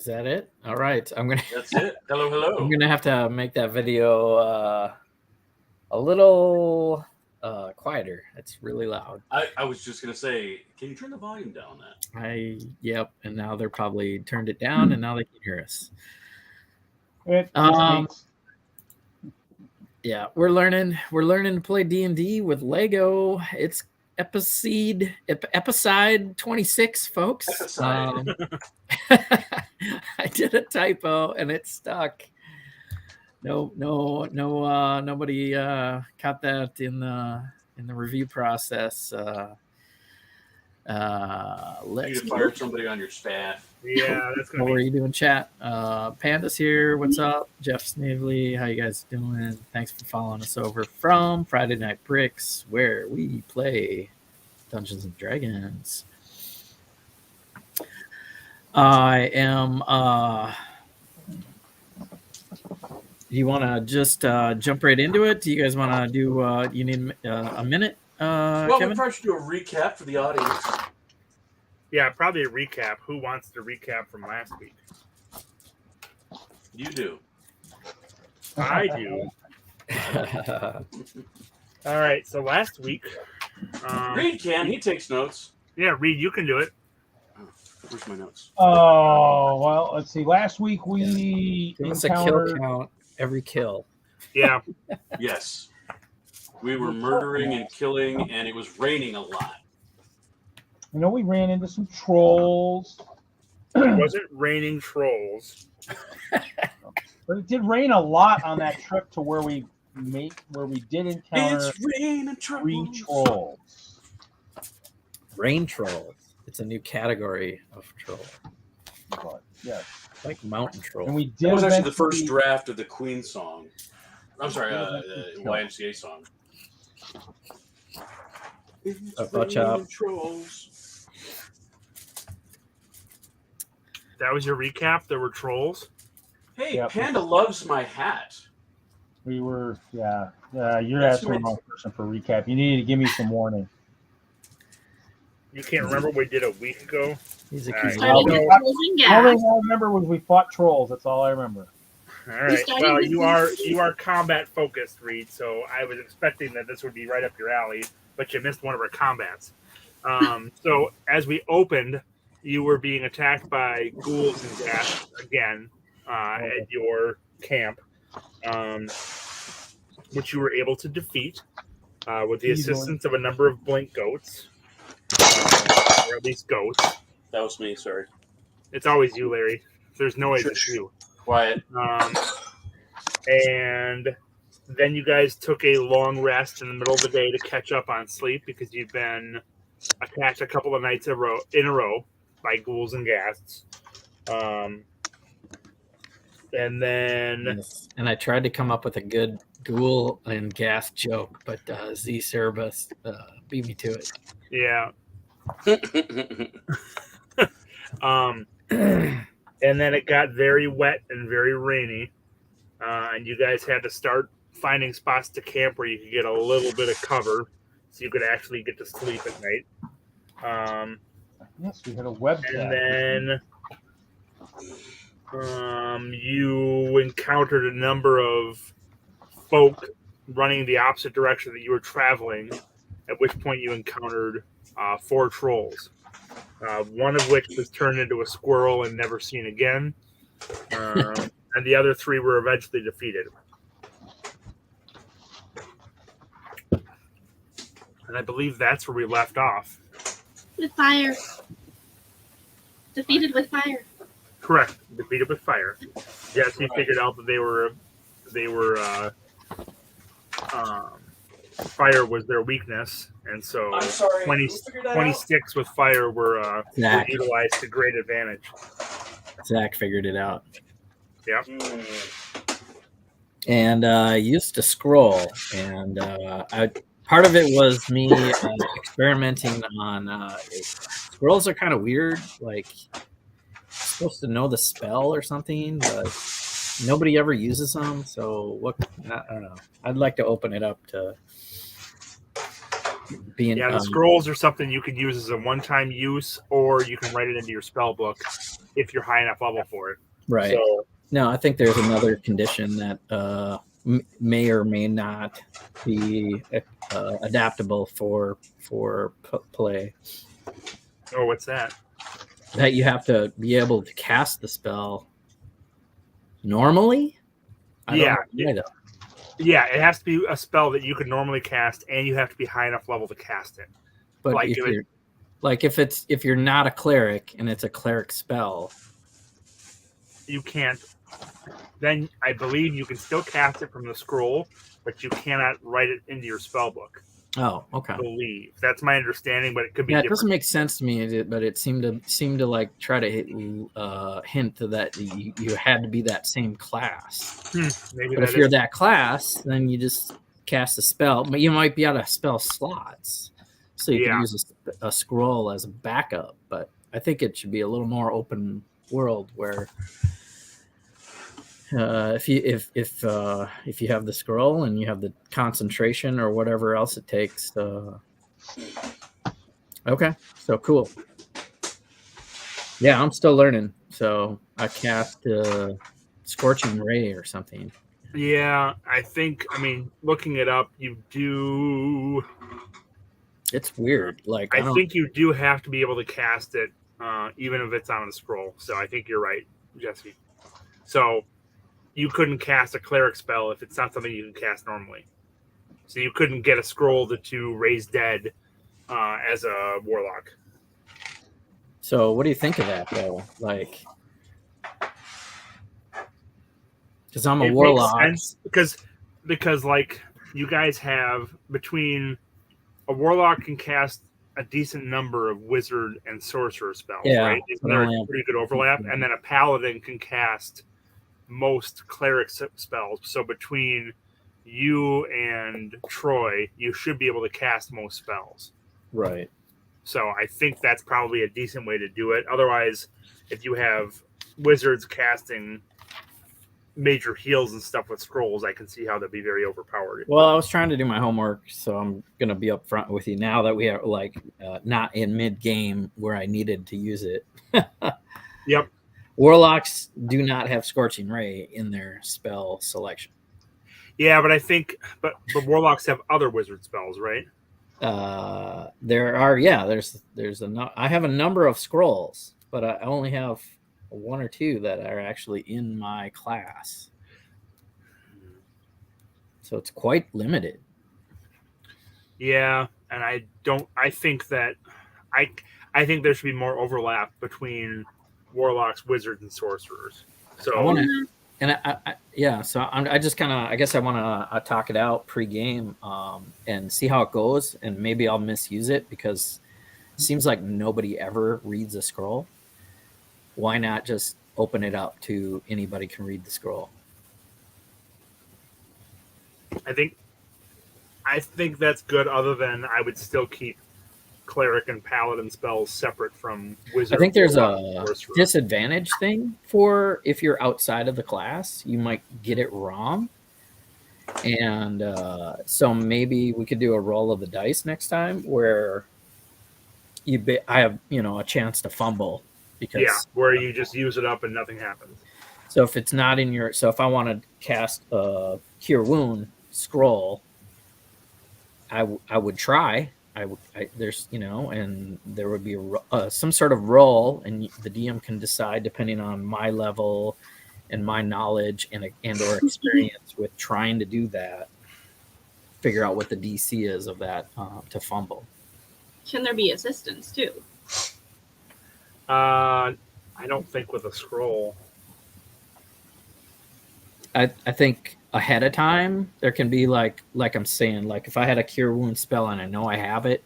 Is that it? All right. That's it. Hello. I'm gonna have to make that video a little quieter. It's really loud. I was just gonna say, can you turn the volume down on that? Yep. And now they're probably turned it down, and now they can hear us. Yeah, we're learning to play D&D with Lego. It's episode 26, folks. I did a typo and it stuck. Nobody caught that in the review process. You need to fire somebody on your staff. Yeah, that's gonna What were you doing, chat? Panda's here. What's up? Jeff Snavely. How you guys doing? Thanks for following us over from Friday Night Bricks, where we play Dungeons and Dragons. I am. Do you want to just jump right into it? Do you guys want to do? You need a minute, well, Kevin? we probably should do a recap for the audience. Yeah, probably a recap. Who wants to recap from last week? You do. I do. All right. So last week, Reed can. He takes notes. Yeah, Reed, you can do it. Where's my notes? Oh, well, let's see. Last week we Give us a kill count. Every kill. Yeah. Yes. We were murdering and killing, and it was raining a lot. You know, we ran into some trolls. It wasn't raining trolls. But it did rain a lot on that trip to where we did encounter three trolls. Rain trolls. It's a new category of troll. But, yeah. Like mountain troll. And we did. That was actually the first draft of the Queen song. I'm sorry, YMCA song. Watch out. Trolls. That was your recap? There were trolls? Hey, Yep. Panda loves my hat. We were, yeah. You're asking the wrong person for recap. You needed to give me some warning. You can't remember what we did a week ago? He's All All I remember was we fought trolls. That's all I remember. All right. Well, you are combat focused, Reed. So I was expecting that this would be right up your alley, but you missed one of our combats. So as we opened, you were being attacked by ghouls and ghast again at your camp, which you were able to defeat with the assistance of a number of blink goats, or at least goats. That was me, sorry. It's always you, Larry. There's no way it's you. Quiet. And then you guys took a long rest in the middle of the day to catch up on sleep because you've been attacked a couple of nights in a row by ghouls and ghasts. And then... Yes. And I tried to come up with a good ghoul and ghast joke, but Z Cerebus beat me to it. Yeah. And then it got very wet and very rainy, and you guys had to start finding spots to camp where you could get a little bit of cover so you could actually get to sleep at night. Yes, we had a web chat. And then you encountered a number of folk running the opposite direction that you were traveling, at which point you encountered 4 trolls. One of which was turned into a squirrel and never seen again. And the other 3 were eventually defeated. And I believe that's where we left off. With fire. Defeated with fire. Correct. Defeated with fire. Yes, he figured out that they were fire was their weakness, and so 26 with fire were utilized to great advantage. Zakk figured it out. Yeah. And I used to scroll, and part of it was me experimenting on scrolls are kind of weird. Like, you're supposed to know the spell or something, but nobody ever uses them. So I don't know. I'd like to open it up to being. Yeah, the scrolls are something you could use as a one-time use, or you can write it into your spell book. if you're high enough level for it. Right. So No, I think there's another condition that may or may not be adaptable for play. oh, what's that? That you have to be able to cast the spell normally. I don't know why, though. Yeah, it has to be a spell that you could normally cast, and you have to be high enough level to cast it. But Like if you're not a cleric and it's a cleric spell, you can't. Then I believe you can still cast it from the scroll, but you cannot write it into your spell book. oh, okay. I believe that's my understanding, but it could be. Yeah, it different. doesn't make sense to me, but it seemed to like try to hint that you had to be that same class. Maybe But if you're that class, then you just cast a spell. But you might be out of spell slots, so you can use a scroll as a backup. But I think it should be a little more open world where if you have the scroll and you have the concentration or whatever else it takes. Okay, so cool. Yeah, I'm still learning. So I cast Scorching Ray or something. Yeah, I mean, looking it up, you do. It's weird. Like I think you do have to be able to cast it, even if it's on a scroll. So I think you're right, Jesse. So you couldn't cast a cleric spell if it's not something you can cast normally. So you couldn't get a scroll to raise dead as a warlock. So what do you think of that, though? Like, because I'm a warlock. Makes sense because like you guys have between a warlock can cast a decent number of wizard and sorcerer spells, right? Isn't there a pretty good overlap? And then a paladin can cast most cleric spells. So between you and Troy, you should be able to cast most spells. Right. So I think that's probably a decent way to do it. Otherwise, if you have wizards casting major heals and stuff with scrolls, I can see how they'd be very overpowered. Well, I was trying to do my homework, so I'm going to be up front with you now that we are not in mid-game where I needed to use it. Yep. Warlocks do not have Scorching Ray in their spell selection. Yeah, but I think but warlocks have other wizard spells, right? There are, I have a number of scrolls, but I only have one or two that are actually in my class. So it's quite limited. Yeah, and I think that I think there should be more overlap between warlocks, wizards, and sorcerers. So I want to, and I just kind of, I guess I want to talk it out pre-game and see how it goes, and maybe I'll misuse it because it seems like nobody ever reads a scroll. Why not just open it up to anybody can read the scroll? I think that's good. Other than I would still keep cleric and paladin spells separate from wizard. I think there's a disadvantage thing for if you're outside of the class, you might get it wrong. And so maybe we could do a roll of the dice next time where I have a chance to fumble because where you just use it up and nothing happens. So if it's not in your, so if I want to cast a Cure Wound scroll, I would try. There's and there would be some sort of roll, and the DM can decide depending on my level and my knowledge and or experience with trying to do that. Figure out what the DC is of that to fumble. Can there be assistance too? I don't think with a scroll. I think ahead of time there can be like I'm saying, like if I had a Cure Wound spell and I know I have it,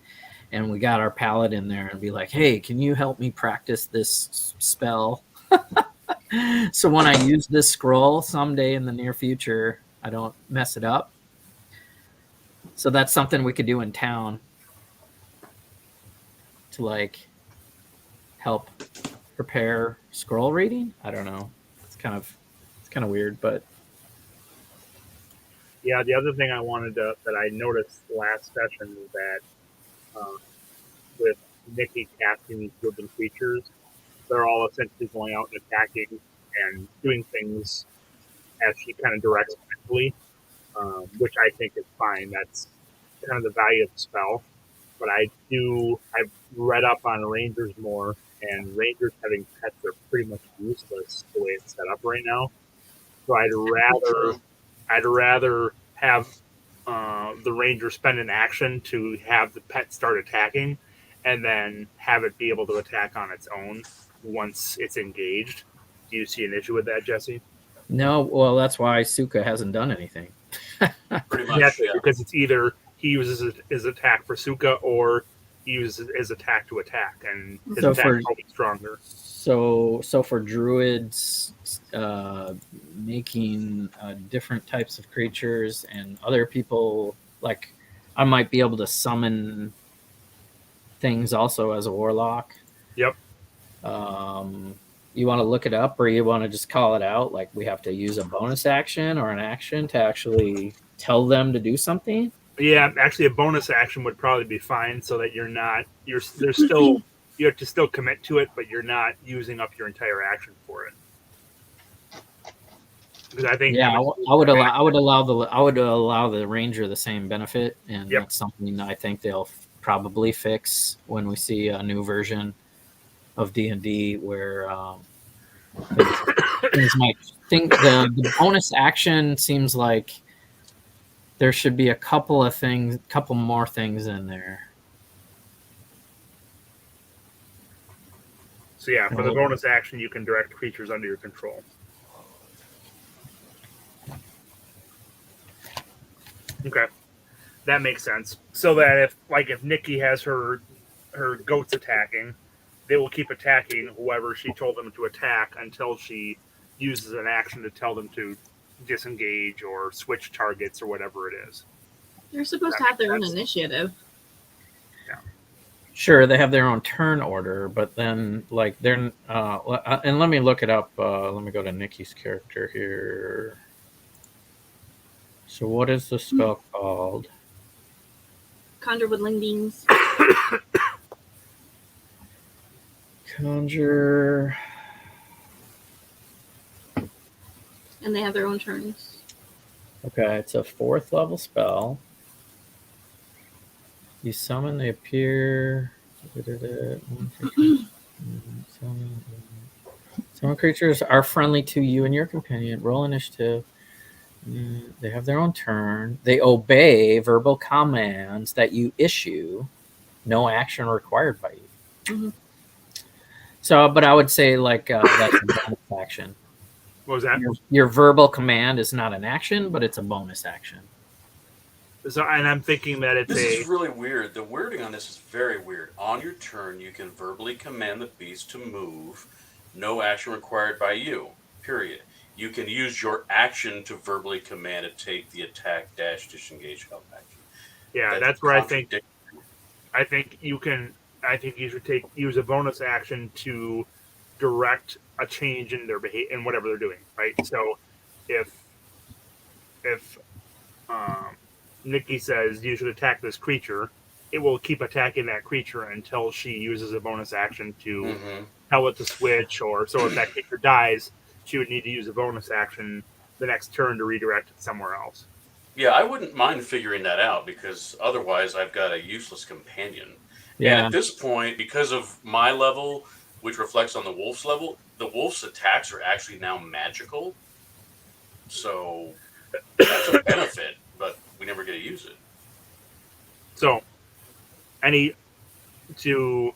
and we got our Paladin there and be like, hey, can you help me practice this spell? So when I use this scroll someday in the near future, I don't mess it up. So that's something we could do in town to like help prepare scroll reading. I don't know. It's kind of weird, but yeah. The other thing that I noticed last session is that with Nikki casting these woodland creatures, they're all essentially going out and attacking and doing things as she kind of directs mentally, which I think is fine. That's kind of the value of the spell. But I've read up on Rangers more, and Rangers having pets are pretty much useless the way it's set up right now. So I'd rather have the Ranger spend an action to have the pet start attacking, and then have it be able to attack on its own once it's engaged. Do you see an issue with that, Jesse? No, well, that's why Suka hasn't done anything. Pretty much, Yes, yeah. because it's either he uses his attack for Suka or he uses his attack to attack, and his So attack for- will be stronger. So for druids, making different types of creatures, and other people, like I might be able to summon things also as a warlock. Yep. You want to look it up, or you want to just call it out? Like we have to use a bonus action or an action to actually tell them to do something. Yeah, actually, a bonus action would probably be fine, so that there's still you have to still commit to it, but you're not using up your entire action for it. Because I think Yeah, I would allow the ranger the same benefit, and Yep. that's something I think they'll probably fix when we see a new version of D&D where things might think the bonus action seems like there should be a couple more things in there. So yeah, for the bonus action, you can direct creatures under your control. Okay, that makes sense. So that if Nikki has her goats attacking, they will keep attacking whoever she told them to attack until she uses an action to tell them to disengage or switch targets or whatever it is. They're supposed That to have their own makes sense. initiative. Sure, they have their own turn order, but then like they're and let me look it up. Let me go to Nikki's character here. So what is the spell called? Conjure woodling beings. Conjure. And they have their own turns. Okay, it's a 4th level spell. You summon, they appear. Summon creatures are friendly to you and your companion. Roll initiative. They have their own turn. They obey verbal commands that you issue. No action required by you. Mm-hmm. So, but I would say like that's a bonus action. What was that? Your verbal command is not an action, but it's a bonus action. So, and I'm thinking that This is really weird. The wording on this is very weird. On your turn, you can verbally command the beast to move. No action required by you. Period. You can use your action to verbally command it, take the attack, dash, disengage, help action. Yeah, that's where I think you should use a bonus action to direct a change in their behavior in whatever they're doing, right? So if Nikki says you should attack this creature, it will keep attacking that creature until she uses a bonus action to tell it to switch, or so if that creature dies, she would need to use a bonus action the next turn to redirect it somewhere else. Yeah, I wouldn't mind figuring that out, because otherwise I've got a useless companion. Yeah. And at this point, because of my level, which reflects on the wolf's level, the wolf's attacks are actually now magical. So that's a benefit, but we never get to use it. So, to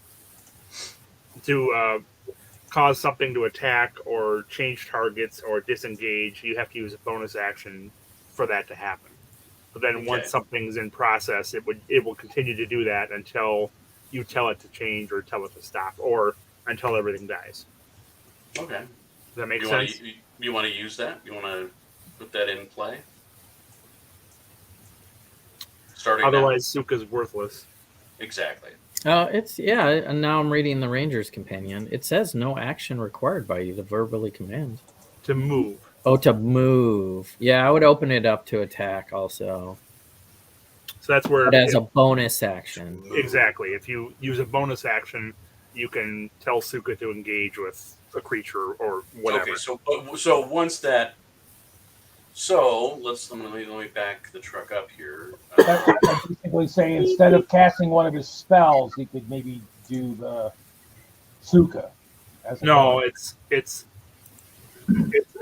cause something to attack or change targets or disengage, you have to use a bonus action for that to happen. But then once something's in process, it will continue to do that until you tell it to change or tell it to stop, or until everything dies. Okay. Does that make sense? You want to use that? You want to put that in play? Starting Otherwise, Suka's worthless. now. Exactly. And now I'm reading the Ranger's Companion. It says no action required by you to verbally command. To move. Oh, to move. Yeah, I would open it up to attack also. So that's where... But as a bonus action. Exactly. If you use a bonus action you can tell Suka to engage with a creature or whatever. Okay, so once that, so let me back the truck up here. That's basically saying instead of casting one of his spells, he could maybe do the Suka. No, it's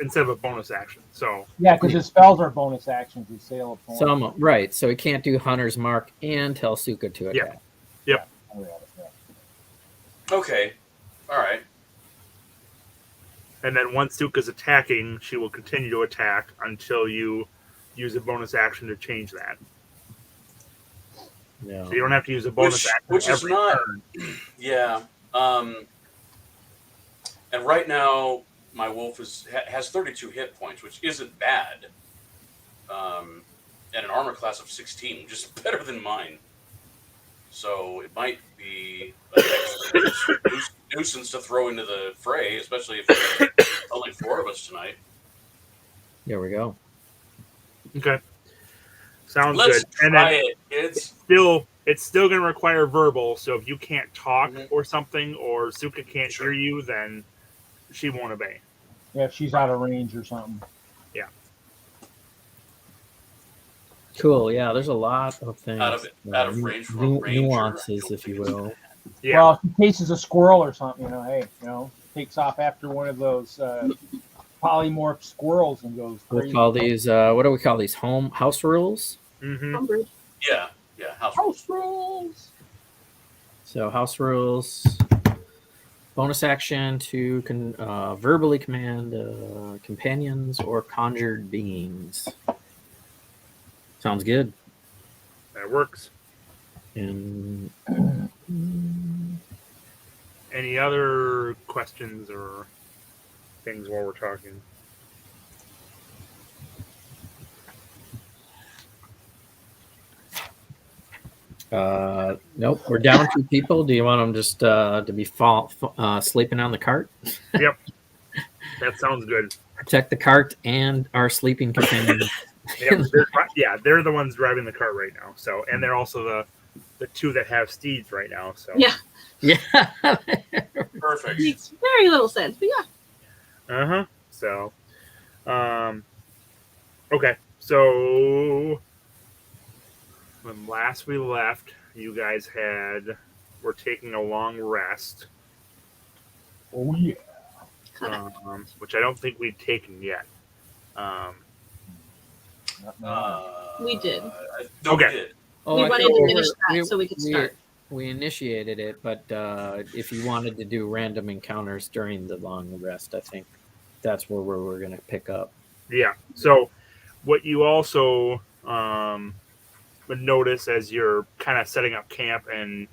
instead of a bonus action. So yeah, because his spells are bonus actions. He sail a point. Right, so he can't do Hunter's Mark and tell Suka to attack. Yep. Okay, all right. And then once Suka's attacking, she will continue to attack until you use a bonus action to change that. No. So you don't have to use a bonus action which is every not. turn. Yeah. And right now, my wolf has 32 hit points, which isn't bad. And an armor class of 16, which is better than mine. So it might be an extra nuisance to throw into the fray, especially if there's only 4 of us tonight. There we go. Okay. Sounds Let's good. And try then it. it's still going to require verbal. So if you can't talk or something, or Suka can't hear you, then she won't obey. Yeah, if she's out of range or something. Yeah. Cool. Yeah, there's a lot of things. Out of range from a ranger. Nuances, if you will. Yeah. Well, if he cases a squirrel or something, takes off after one of those polymorph squirrels and goes crazy. We'll call these, what do we call these? House rules? Mm-hmm. Yeah. House rules. So house rules. Bonus action to verbally command companions or conjured beings. Sounds good. That works. And any other questions or things while we're talking? nope, we're down 2 people. Do you want them just to be sleeping on the cart? Yep. That sounds good. Protect the cart and our sleeping companions. They're the ones driving the cart right now. So, and they're also the 2 that have steeds right now. So Yeah. Perfect. Makes very little sense, but yeah. So, okay. So when last we left, you guys were taking a long rest. Oh yeah. Which I don't think we'd taken yet. We did. No, Okay. we did. We wanted to finish that so we could start. We initiated it, but if you wanted to do random encounters during the long rest, I think that's where we're going to pick up. Yeah. So what you also would notice as you're kind of setting up camp and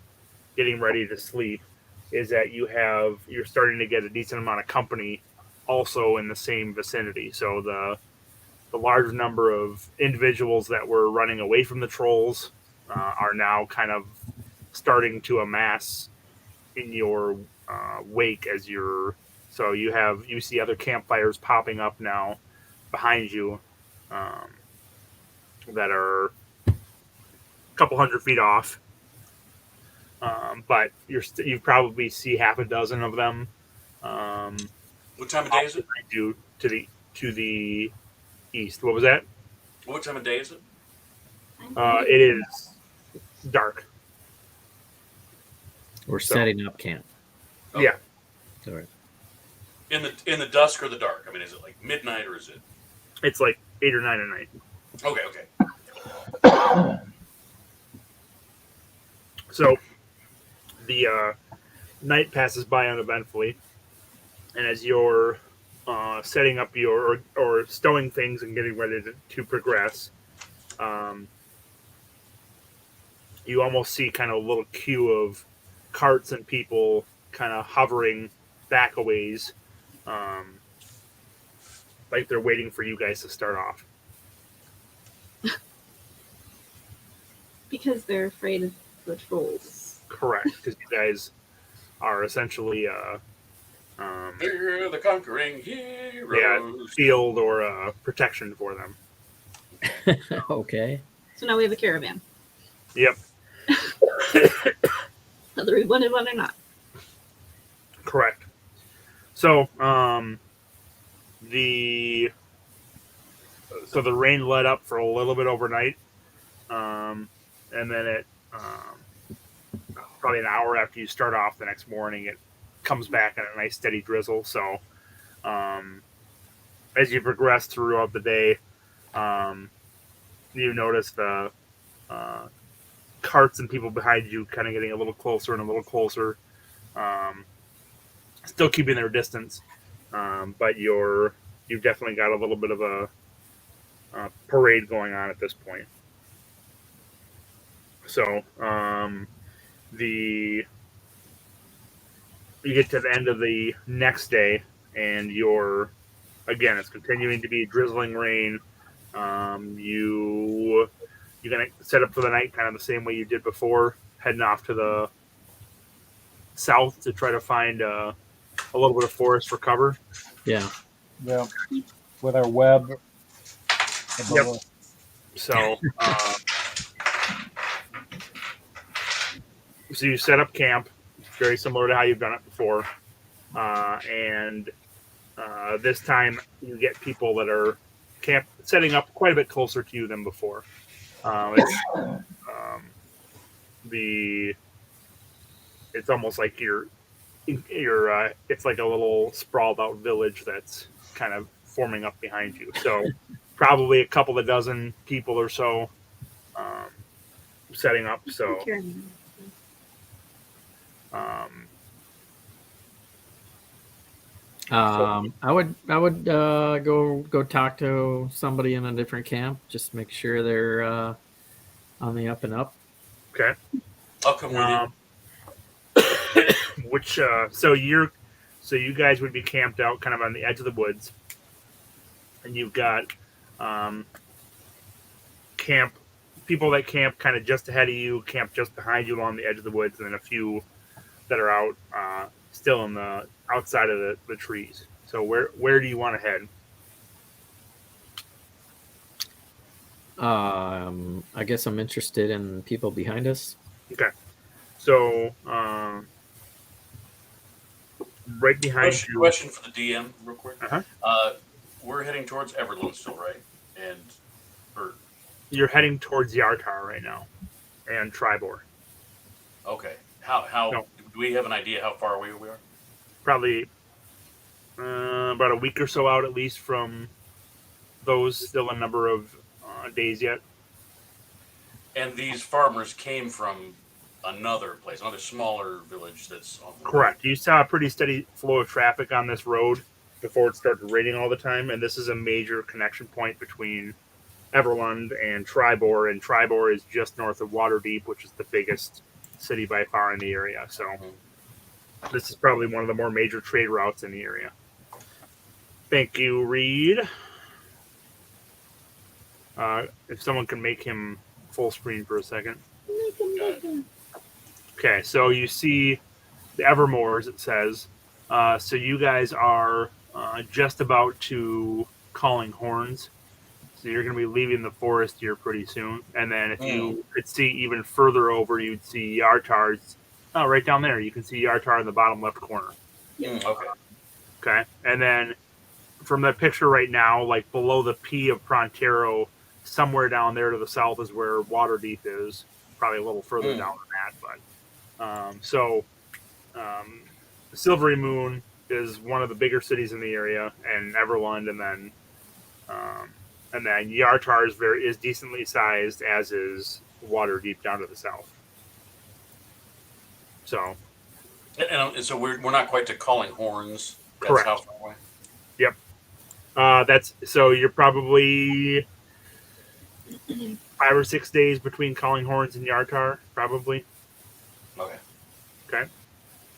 getting ready to sleep is that you're starting to get a decent amount of company also in the same vicinity. So the large number of individuals that were running away from the trolls are now kind of starting to amass in your wake so you see other campfires popping up now behind you that are a couple hundred feet off, but you probably see half a dozen of them. What time of day is it? To the east. What was that? What time of day is it? It is dark. We're setting up camp. Oh. Yeah. Sorry. In the dusk or the dark? I mean, is it like midnight or is it? It's like 8 or 9 at night. Okay. So the night passes by uneventfully, and as you're setting up or stowing things and getting ready to progress, you almost see kind of a little queue of carts and people kind of hovering back a ways, like they're waiting for you guys to start off. Because they're afraid of the trolls. Correct, because you guys are essentially They're the conquering heroes. shield or protection for them. Okay. So now we have a caravan. Yep. Whether we wanted one or not. Correct. So, the rain let up for a little bit overnight, and then it probably an hour after you start off the next morning, it comes back in a nice steady drizzle. So, as you progress throughout the day, you notice the carts and people behind you kind of getting a little closer and a little closer. Still keeping their distance, but you've definitely got a little bit of a parade going on at this point. So you get to the end of the next day, and it's continuing to be drizzling rain. You're gonna set up for the night kind of the same way you did before, heading off to the south to try to find a little bit of forest for cover. Yeah. Yeah. With our web. Yep. So, so you set up camp, very similar to how you've done it before, and this time you get people that are setting up quite a bit closer to you than before. It's almost like it's like a little sprawled out village that's kind of forming up behind you. So probably a couple of dozen people or so setting up. So I would go talk to somebody in a different camp. Just make sure they're on the up and up. Okay. I'll come with you. So you guys would be camped out kind of on the edge of the woods, and you've got people that camp kind of just ahead of you, camp just behind you along the edge of the woods, and then a few that are out still in the outside of the trees. So where do you want to head? I guess I'm interested in people behind us. Okay. So right behind you. Question for the DM, real quick. Uh-huh. We're heading towards Everland still, right? You're heading towards Yartar right now, and Tribor. Okay. How No. Do we have an idea how far away we are? Probably about a week or so out, at least, from those. Still a number of days yet. And these farmers came from another place, another smaller village that's on the Correct. You saw a pretty steady flow of traffic on this road before it started raining all the time, and this is a major connection point between Everland and Tribor is just north of Waterdeep, which is the biggest city by far in the area. So this is probably one of the more major trade routes in the area. Thank you, Reed. If someone can make him full screen for a second. Okay, so you see the Evermoors, it says. So you guys are just about to Calling Horns. So you're going to be leaving the forest here pretty soon. And then if you could see even further over, you'd see Yartar's. Oh, right down there. You can see Yartar in the bottom left corner. Okay. And then from that picture right now, like below the P of Pronterro, somewhere down there to the south is where Waterdeep is. Probably a little further down than that. But Silvery Moon is one of the bigger cities in the area, and Everland, and then Yartar is decently sized, as is Waterdeep down to the south. So, and so we're not quite to Calling Horns. That's correct. How far away? Yep. So you're probably 5 or 6 days between Calling Horns and Yartar, probably. Okay.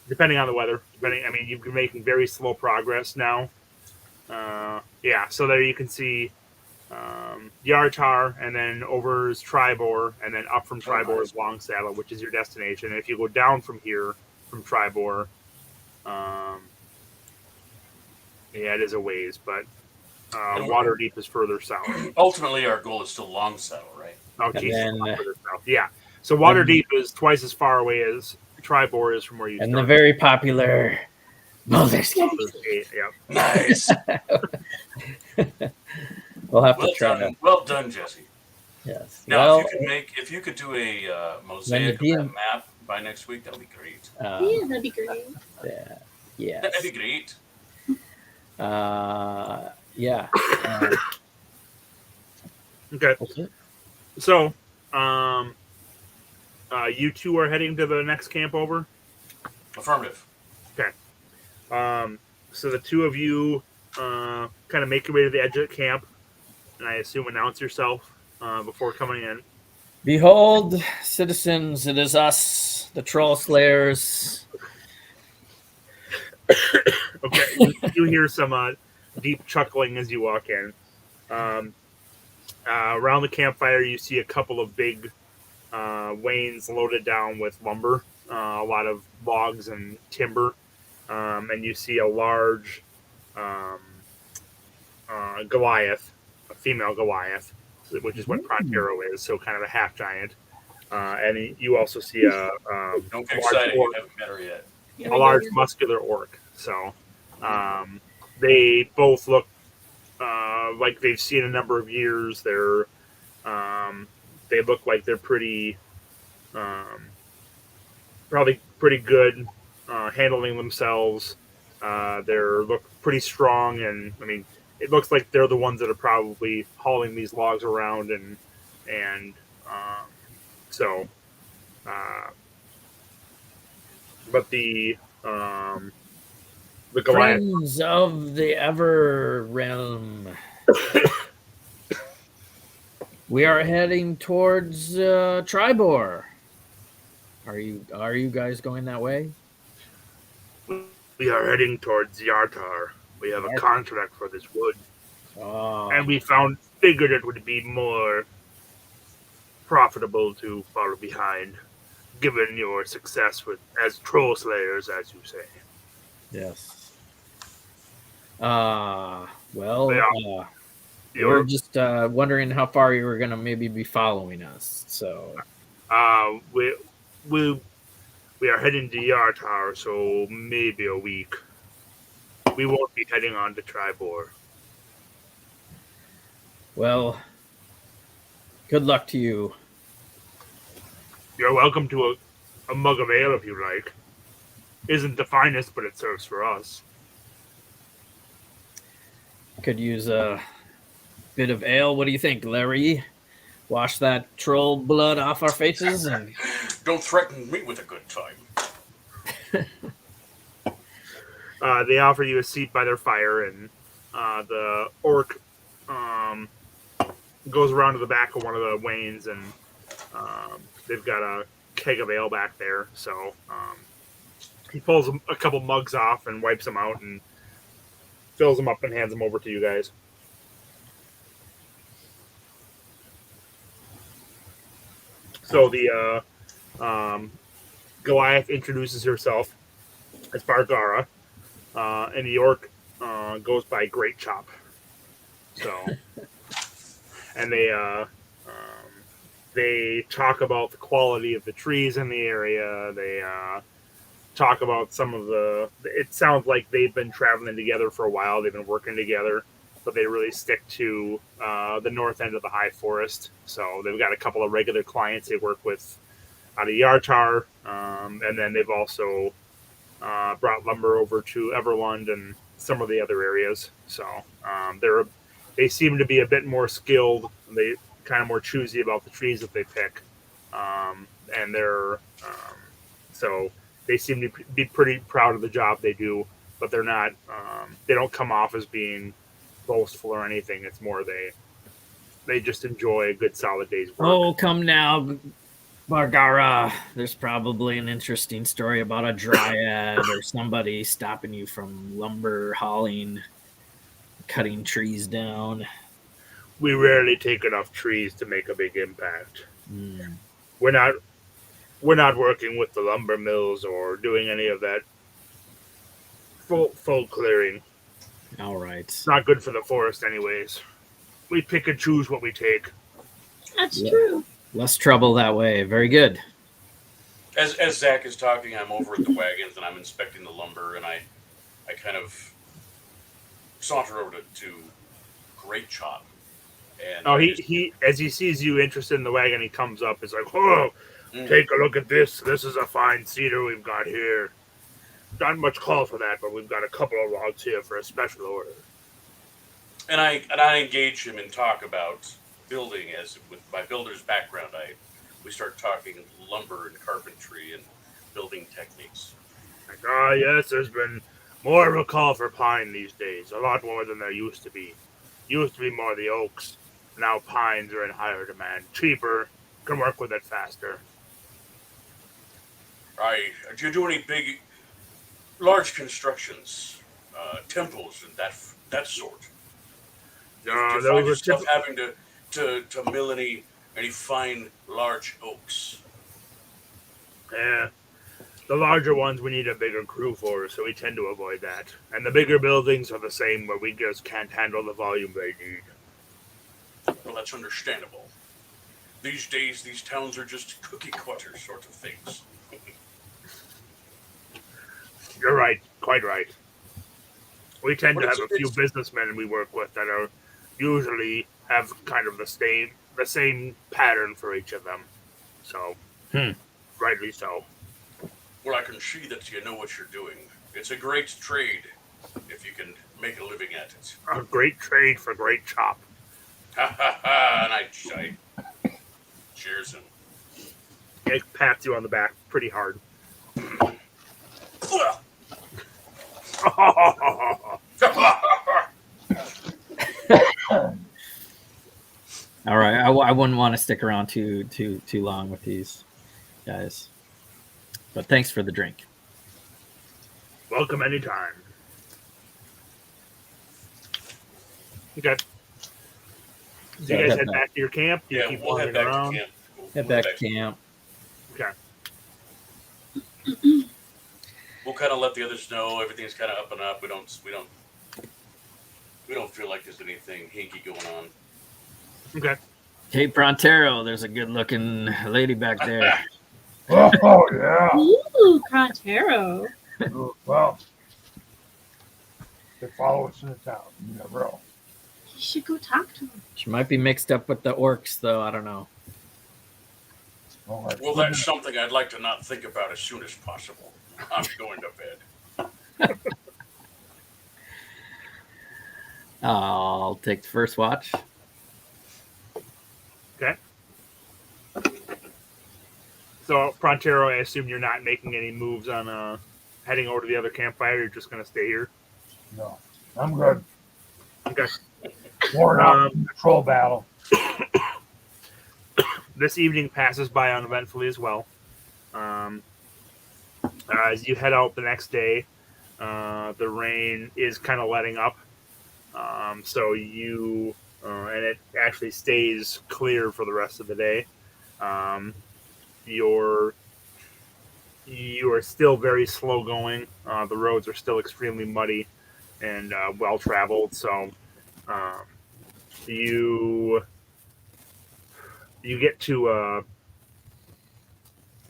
Depending on the weather. You've been making very slow progress now. So there you can see Yartar, and then over is Tribor, and then up from Tribor is Longsaddle, which is your destination. And if you go down from here, from Tribor, it is a ways, but Waterdeep is further south. Ultimately, our goal is still Longsaddle, right? Oh, further south. Yeah. So Waterdeep is twice as far away as Tribor is from where you started. And the very popular Baldur's Gate. Baldur's Gate, yeah. Nice. We'll have Well to try done. that. Well done, Jesse. Yes. Now, Well, if you could do a When mosaic of you that did- map by next week, that'd be great. Yeah, that'd be great. yeah. Yes. That'd be great. Yeah. Okay. Okay. So, you two are heading to the next camp over. Affirmative. So the two of you kind of make your way to the edge of the camp, and I assume announce yourself before coming in. Behold, citizens, it is us, the Troll Slayers. Okay, you hear some deep chuckling as you walk in. Around the campfire, you see a couple of big wains loaded down with lumber, a lot of logs and timber, and you see a large Goliath, a female Goliath, which is what Pronterro is, so kind of a half giant. And you also see a Don't get large excited. You orc, haven't met her yet. a large muscular orc. So they both look like they've seen a number of years. They look like they're pretty, probably pretty good handling themselves. They look pretty strong, and I mean, it looks like they're the ones that are probably hauling these logs around, and so. But the Goliath. Friends of the Ever Realm. We are heading towards Tribor. Are you guys going that way? We are heading towards Yartar. We have a contract for this wood, and we figured it would be more profitable to follow behind, given your success as troll slayers, as you say. Yes. Well, Yeah. we're just wondering how far you were going to maybe be following us. So, We are heading to Yartar, so maybe a week. We won't be heading on to Tribor. well, good luck to you. You're welcome to a mug of ale if you like. Isn't the finest, but it serves for us. Could use a bit of ale. What do you think, Lah-Ree? Wash that troll blood off our faces and Don't threaten me with a good time. They offer you a seat by their fire, and the orc goes around to the back of one of the wains, and they've got a keg of ale back there. So he pulls a couple mugs off and wipes them out and fills them up and hands them over to you guys. So the Goliath introduces herself as Bargara, and the orc goes by Great Chop. So, and they talk about the quality of the trees in the area. They talk about some of it sounds like they've been traveling together for a while. They've been working together, but they really stick to the north end of the high forest. So they've got a couple of regular clients they work with out of Yartar, and then they've also brought lumber over to Everlund and some of the other areas. So they seem to be a bit more skilled. They kind of more choosy about the trees that they pick, and so they seem to be pretty proud of the job they do. But they're not. They don't come off as being boastful or anything. It's more they just enjoy a good solid day's work. oh, come now, Bargara. There's probably an interesting story about a dryad or somebody stopping you from lumber hauling, cutting trees down. We rarely take enough trees to make a big impact. Mm. We're not working with the lumber mills or doing any of that full clearing. All right. It's not good for the forest anyways. We pick and choose what we take. That's Yeah. true. Less trouble that way. Very good. As Zakk is talking, I'm over at the wagons and I'm inspecting the lumber, and I I kind of saunter over to Great Chop. And he as he sees you interested in the wagon, he comes up. He's like, "Oh, take a look at this. This is a fine cedar we've got here. Not much call for that, but we've got a couple of logs here for a special order." And I engage him and talk about building. As with my builder's background, we start talking lumber and carpentry and building techniques. Like, yes, there's been more of a call for pine these days. A lot more than there used to be. Used to be more of the oaks. Now pines are in higher demand. Cheaper. Can work with it faster. Do you do any big, large constructions, temples and that sort? Do you find yourself having to mill any fine, large oaks? Yeah. The larger ones we need a bigger crew for, so we tend to avoid that. And the bigger buildings are the same, where we just can't handle the volume they need. Well, that's understandable. These days, these towns are just cookie cutter sort of things. You're right. Quite right. We tend to have a few businessmen we work with that are usually have kind of the same pattern for each of them. So, rightly so. Well, I can see that you know what you're doing. It's a great trade if you can make a living at it. A great trade for Great Chop. Ha ha ha! And I cheers him. It pats you on the back pretty hard. All right, I wouldn't want to stick around too long with these guys, but thanks for the drink. Welcome anytime. Okay. Do you guys head back to your camp? Do you keep we'll head back around? to camp. Head back to camp. Okay. We'll kind of let the others know everything's kind of up and up. We don't feel like there's anything hinky going on. Okay. Hey, Pronterro, there's a good-looking lady back there. Oh, yeah. Ooh, Pronterro. Well, they follow us into town. You never know. You should go talk to him. She might be mixed up with the orcs, though. I don't know. All right. Well, that's something I'd like to not think about as soon as possible. I'm going to bed. I'll take the first watch. Okay. So, Pronterro, I assume you're not making any moves on heading over to the other campfire. You're just going to stay here. No, I'm good. Okay. Worn out in the troll battle. This evening passes by uneventfully as well. As you head out the next day, the rain is kind of letting up. So you, and it actually stays clear for the rest of the day. You are still very slow going. The roads are still extremely muddy and well traveled. So you get to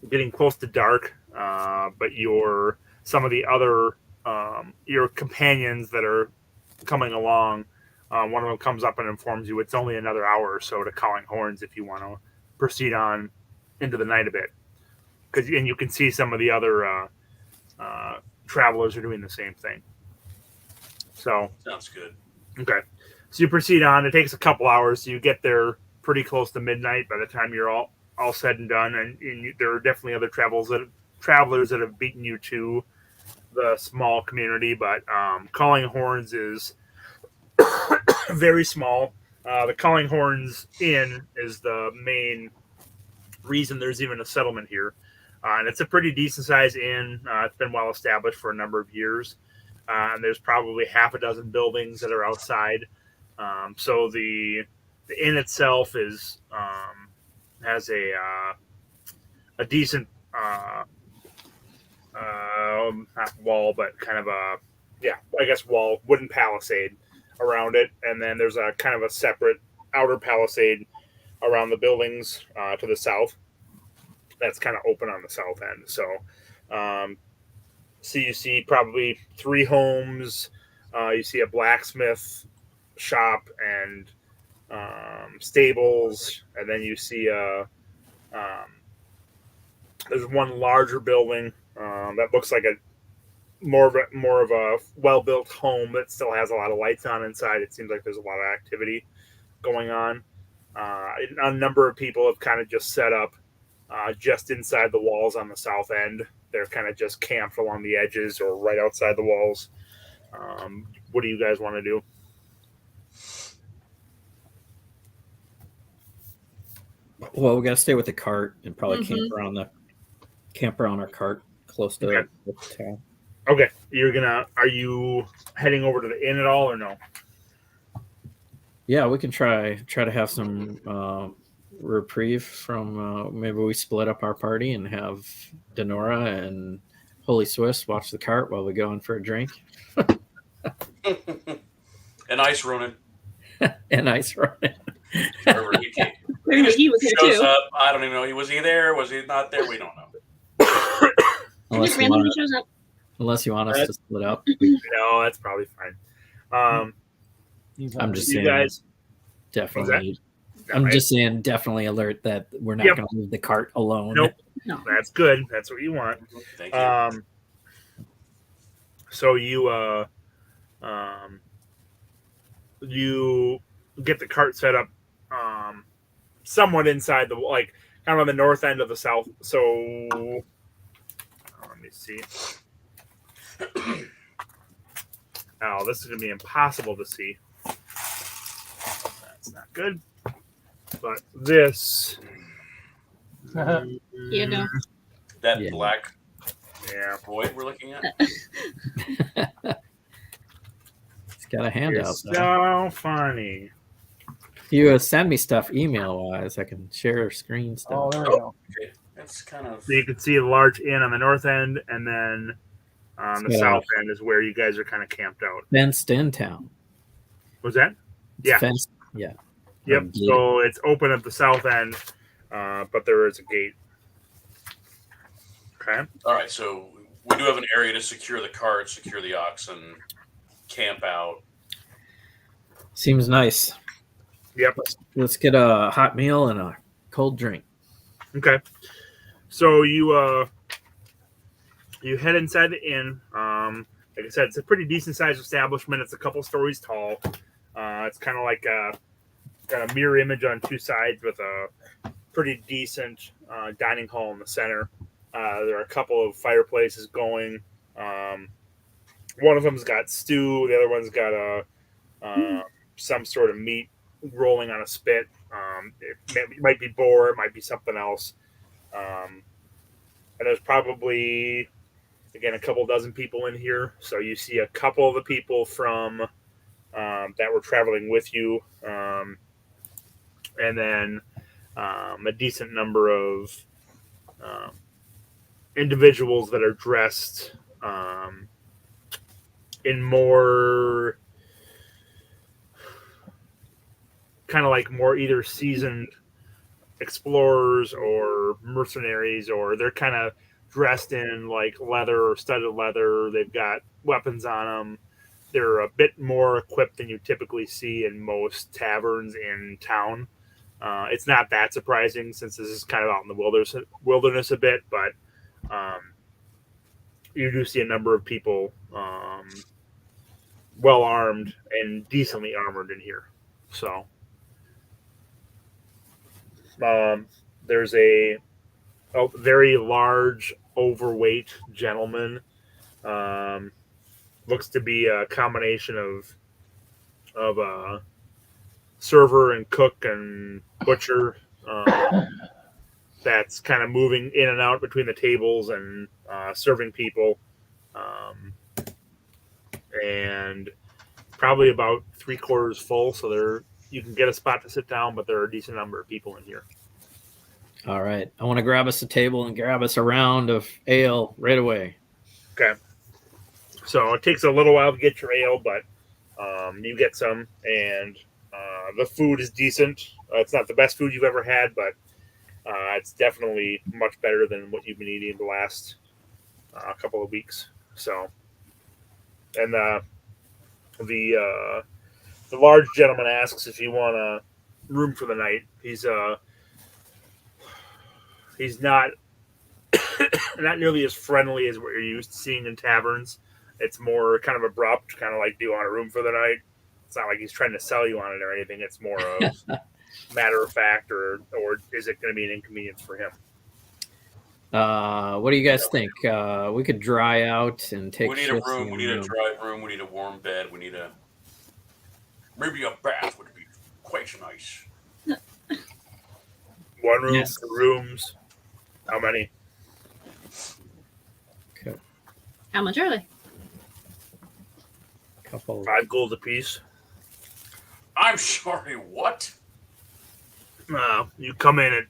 getting close to dark, but some of the other your companions that are coming along, one of them comes up and informs you it's only another hour or so to Calling Horns if you want to proceed on into the night a bit. And you can see some of the other travelers are doing the same thing. So Sounds good. okay, so you proceed on. It takes a couple hours, so you get there pretty close to midnight by the time you're all said and done. And there are definitely other travelers that have beaten you to the small community, but Calling Horns is very small. The Calling Horns Inn is the main reason there's even a settlement here. And it's a pretty decent sized inn. It's been well established for a number of years. And there's probably half a dozen buildings that are outside. So the inn itself has a decent not wall, but kind of wall, wooden palisade around it. And then there's a kind of a separate outer palisade around the buildings to the south. That's kind of open on the south end. So So you see probably 3 homes. You see a blacksmith shop and stables, and then you see there's one larger building that looks like a more of a well-built home that still has a lot of lights on inside. It seems like there's a lot of activity going on. A number of people have kind of just set up just inside the walls on the south end. They're kind of just camped along the edges or right outside the walls. What do you guys want to do? Well, we got to stay with the cart and probably Mhm. camp around our cart close to Okay. the town. Okay, are you heading over to the inn at all or no? Yeah, we can try to have some reprieve from maybe we split up our party and have Denorra and HolySwiss watch the cart while we go in for a drink And Ice Ronin. and ice Ronin. Wherever he came. Apparently he was here Shows too. up. I don't even know. Was he there? Was he not there? We don't know. He unless, just you randomly want, shows up. unless you want us to split up. No, that's probably fine. I'm just You saying guys, definitely. that I'm right? just saying definitely alert that we're not Yep. going to leave the cart alone. Nope. No. That's good. That's what you want. Thank you. So you get the cart set up somewhat inside the kind of on the north end of the south. So let me see. Oh, this is gonna be impossible to see. That's not good. But this, Here you go. That Yeah. black yeah, void we're looking at. It's got a handout. it's Though. so funny. If you send me stuff email wise, I can share screen stuff. Oh, there we go. Okay. That's kind of. So you can see a large inn on the north end, and then on the Yeah. south end is where you guys are kind of camped out. Fenced in town. Was that? It's Yeah. Fenced, yeah. Yep. Gated. So it's open at the south end, but there is a gate. Okay. All right. So we do have an area to secure the cart, secure the oxen, camp out. Seems nice. Yep. Let's get a hot meal and a cold drink. Okay. So you head inside the inn. Like I said, it's a pretty decent sized establishment. It's a couple stories tall. It's kind of like got a mirror image on 2 sides with a pretty decent dining hall in the center. There are a couple of fireplaces going. One of them's got stew. The other one's got some sort of meat rolling on a spit. It might be boar. It might be something else. And there's probably, again, a couple dozen people in here. So you see a couple of the people from that were traveling with you. And then a decent number of individuals that are dressed in more kind of like more either seasoned explorers or mercenaries, or they're kind of dressed in like leather or studded leather. They've got weapons on them. They're a bit more equipped than you typically see in most taverns in town. It's not that surprising since this is kind of out in the wilderness a bit, but you do see a number of people well armed and decently armored in here. So there's a very large, overweight gentleman. Looks to be a combination of a server and cook and butcher. That's kind of moving in and out between the tables and serving people. And probably about 3/4 full, so you can get a spot to sit down, but there are a decent number of people in here. All right. I want to grab us a table and grab us a round of ale right away. Okay. So it takes a little while to get your ale, but you get some, and the food is decent. It's not the best food you've ever had, but it's definitely much better than what you've been eating the last couple of weeks. So, and the large gentleman asks if you want a room for the night. He's not not nearly as friendly as what you're used to seeing in taverns. It's more kind of abrupt, kind of like, do you want a room for the night? It's not like he's trying to sell you on it or anything. It's more of matter of fact, or is it going to be an inconvenience for him? What do you guys think? We could dry out and take. We need a room. We need a dry room. We need a warm bed. We need maybe a bath would be quite nice. One room, Yes. 2 rooms. How many? Okay. How much are they? Couple. 5 gold apiece. I'm sorry, what? You come in at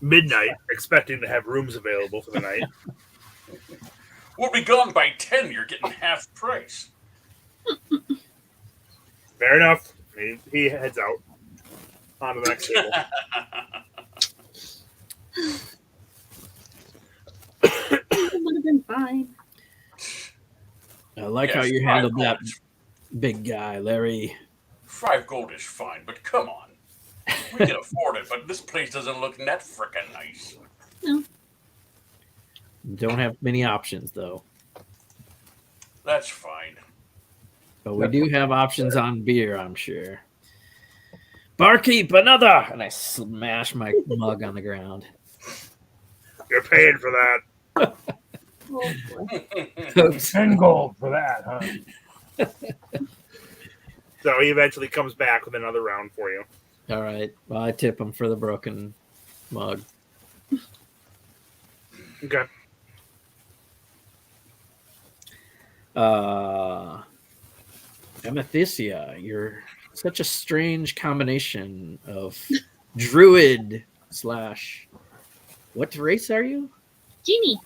midnight expecting to have rooms available for the night. We'll be gone by 10. You're getting half price. Fair enough. He heads out on to the next table. It would have been fine. I like how Yes, you 5 handled gold that is- big guy, Larry. 5 gold is fine, but come on. We can afford it, but this place doesn't look that frickin' nice. Don't have many options though, That's fine. but we do have options on beer, I'm sure. Barkeep, another! And I smash my mug on the ground. You're paying for that. Oh, boy. Oops. 10 gold for that, huh? So he eventually comes back with another round for you. All right. Well, I tip him for the broken mug. Okay. Amethysia, you're such a strange combination of Druid / what race are you? Genie.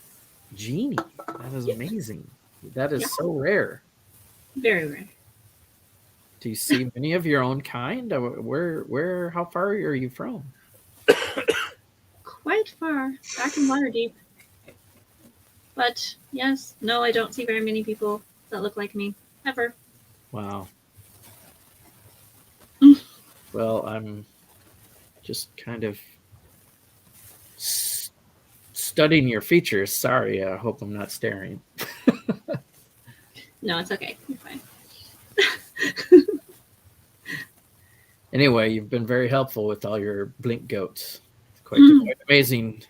Genie. That is Yep. amazing. That is Yeah. so rare. Very rare. Do you see many of your own kind? Where, how far are you from? Quite far. Back in Waterdeep. But yes, no, I don't see very many people that look like me. Ever. Wow. Mm. Well, I'm just kind of studying your features. Sorry, I hope I'm not staring. No, it's okay. You're fine. Anyway, you've been very helpful with all your blink goats. Quite amazing.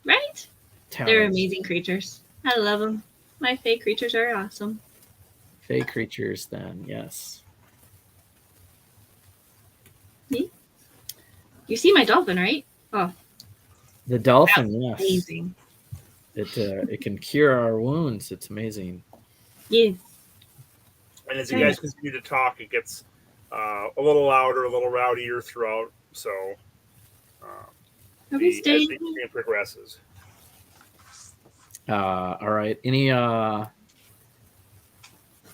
Right? Talents. They're amazing creatures. I love them. My fae creatures are awesome. Fey creatures, then, yes. You see my dolphin, right? Oh, The dolphin, yes. amazing. It can cure our wounds. It's amazing. Yes. And as you guys continue to talk, it gets a little louder, a little rowdier throughout. So Are we as staying? the game progresses. All right.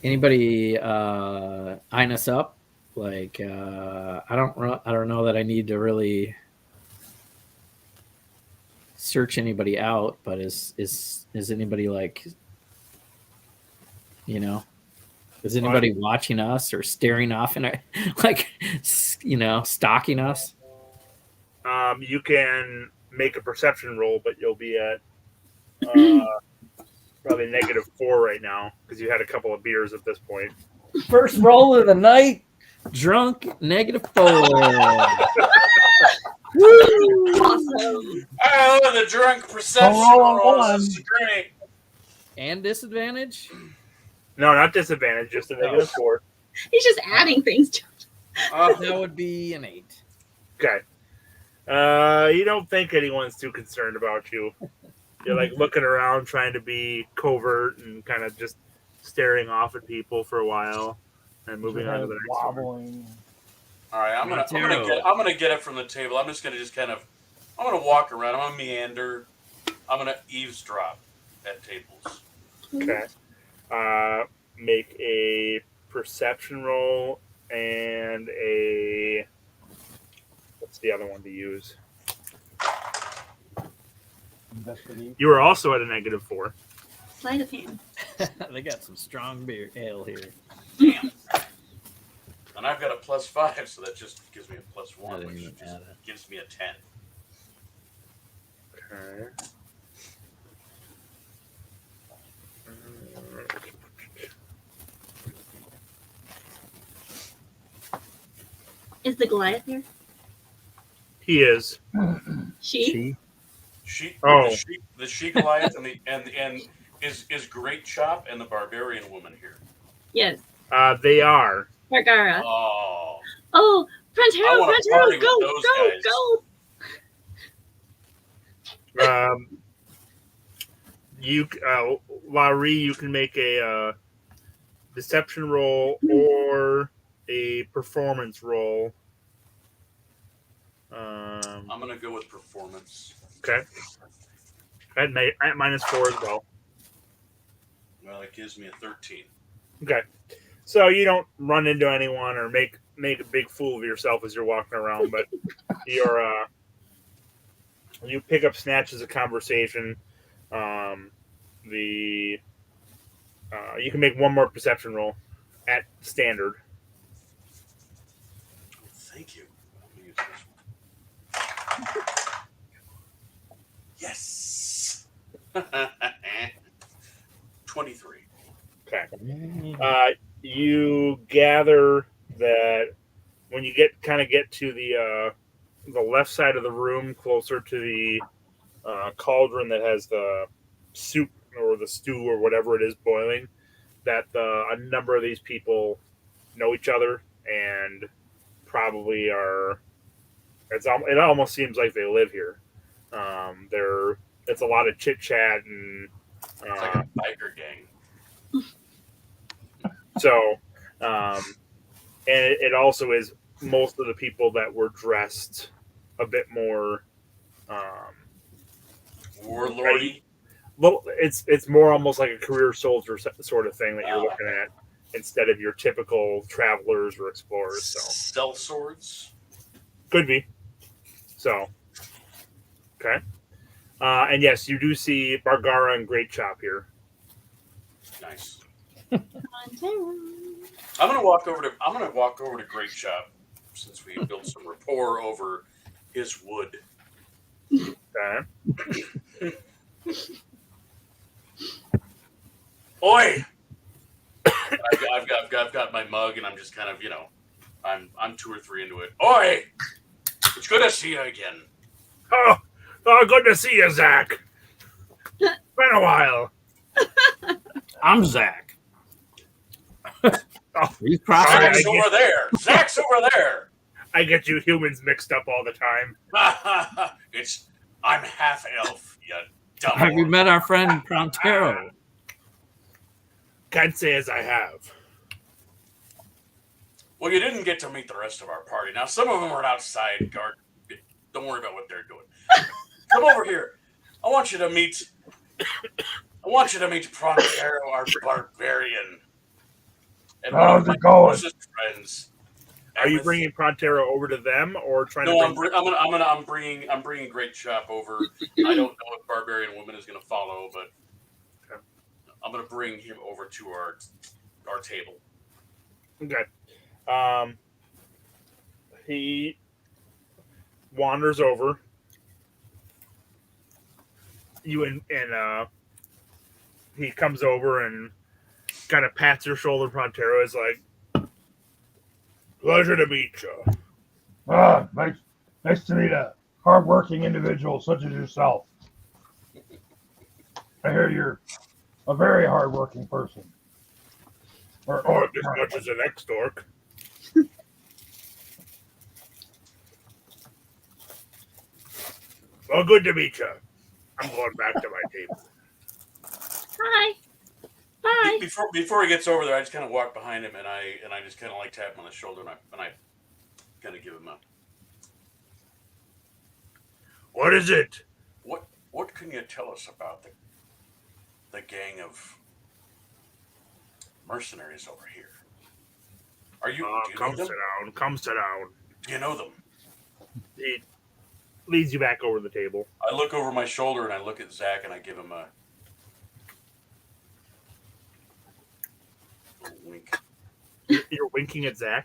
Anybody eyeing us up? Like, I don't know that I need to really search anybody out, but is anybody like, is anybody watching us or staring off and like, stalking us? You can make a perception roll, but you'll be at probably -4 right now because you had a couple of beers at this point. First roll of the night, drunk, -4. Woo! Awesome. Oh, the drunk perception roll on rolls. one. This is great. And disadvantage? No, not disadvantage, just a -4. He's just adding things to it. That would be an 8. Okay. You don't think anyone's too concerned about you. You're like looking around, trying to be covert and kind of just staring off at people for a while, and moving on to the next one. wobbling. All right, I'm gonna get it from the table. I'm just gonna I'm gonna walk around. I'm gonna meander. I'm gonna eavesdrop at tables. Okay. Make a perception roll and a. What's the other one to use? Investigate. You were also at a -4. Sleight of hand. They got some strong beer ale here. Damn. And I've got a +5, so that just gives me a +1, I didn't which even just add it. gives me a 10. Okay. Is the Goliath here? He is. She? Oh. The she Goliath and is Great Chop and the Barbarian woman here. Yes. They are. Bargara. Oh, Oh, I Pronterro, want to party Pronterro, with those go. guys. You, Lah-Ree, you can make a deception roll or a performance roll. I'm gonna go with performance. Okay. At -4 as well. Well, it gives me a 13. Okay. So you don't run into anyone or make a big fool of yourself as you're walking around, but you pick up snatches of conversation. You can make one more perception roll at standard. Thank you. I'm gonna use this one. Yes. 23. Okay. You gather that when you get to the left side of the room, closer to the cauldron that has the soup or the stew or whatever it is boiling, that a number of these people know each other and probably are. It almost seems like they live here. It's a lot of chit chat and. It's like a biker gang. So, and it also is most of the people that were dressed a bit more Warlordy. Well, it's more almost like a career soldier sort of thing that you're looking at instead of your typical travelers or explorers. So, stealth swords could be. So, okay, and yes, you do see Bargara and Great Chop here. Nice. Pronterro. I'm gonna walk over to Great Chop since we built some rapport over his wood. Okay. Oi! I've got my mug, and I'm just kind of, I'm 2 or 3 into it. Oi! It's good to see you again. Oh, good to see you, Zakk. Been a while. I'm Zakk. He's Zack's over there. Zack's over there. I get you humans mixed up all the time. I'm half elf, you dumb. Have you met our friend Pronterro? Can't say as I have. Well, you didn't get to meet the rest of our party. Now, some of them are outside guard. Don't worry about what they're doing. Come over here. I want you to meet Pronterro, our barbarian. And how's it going? Friends. Are you bringing Pronterro over to them, or trying No, to? I'm bringing Great Chop over. I don't know if Barbarian Woman is going to follow, but I'm going to bring him over to our table. Okay. He wanders over. And he comes over and kind of pats your shoulder. Pronterro is like, "Pleasure to meet you." Nice to meet a hardworking individual such as yourself. I hear you're a very hardworking person. Or as much as an ex-dork. Well, good to meet you. I'm going back to my table. Hi. Bye. Before he gets over there, I just kind of walk behind him and I just kind of like tap him on the shoulder and I kind of give him a. What is it? What can you tell us about the gang of mercenaries over here? Do you know them? Come sit down. Do you know them? He leads you back over the table. I look over my shoulder and I look at Zakk and I give him a. Wink. You're winking at Zakk.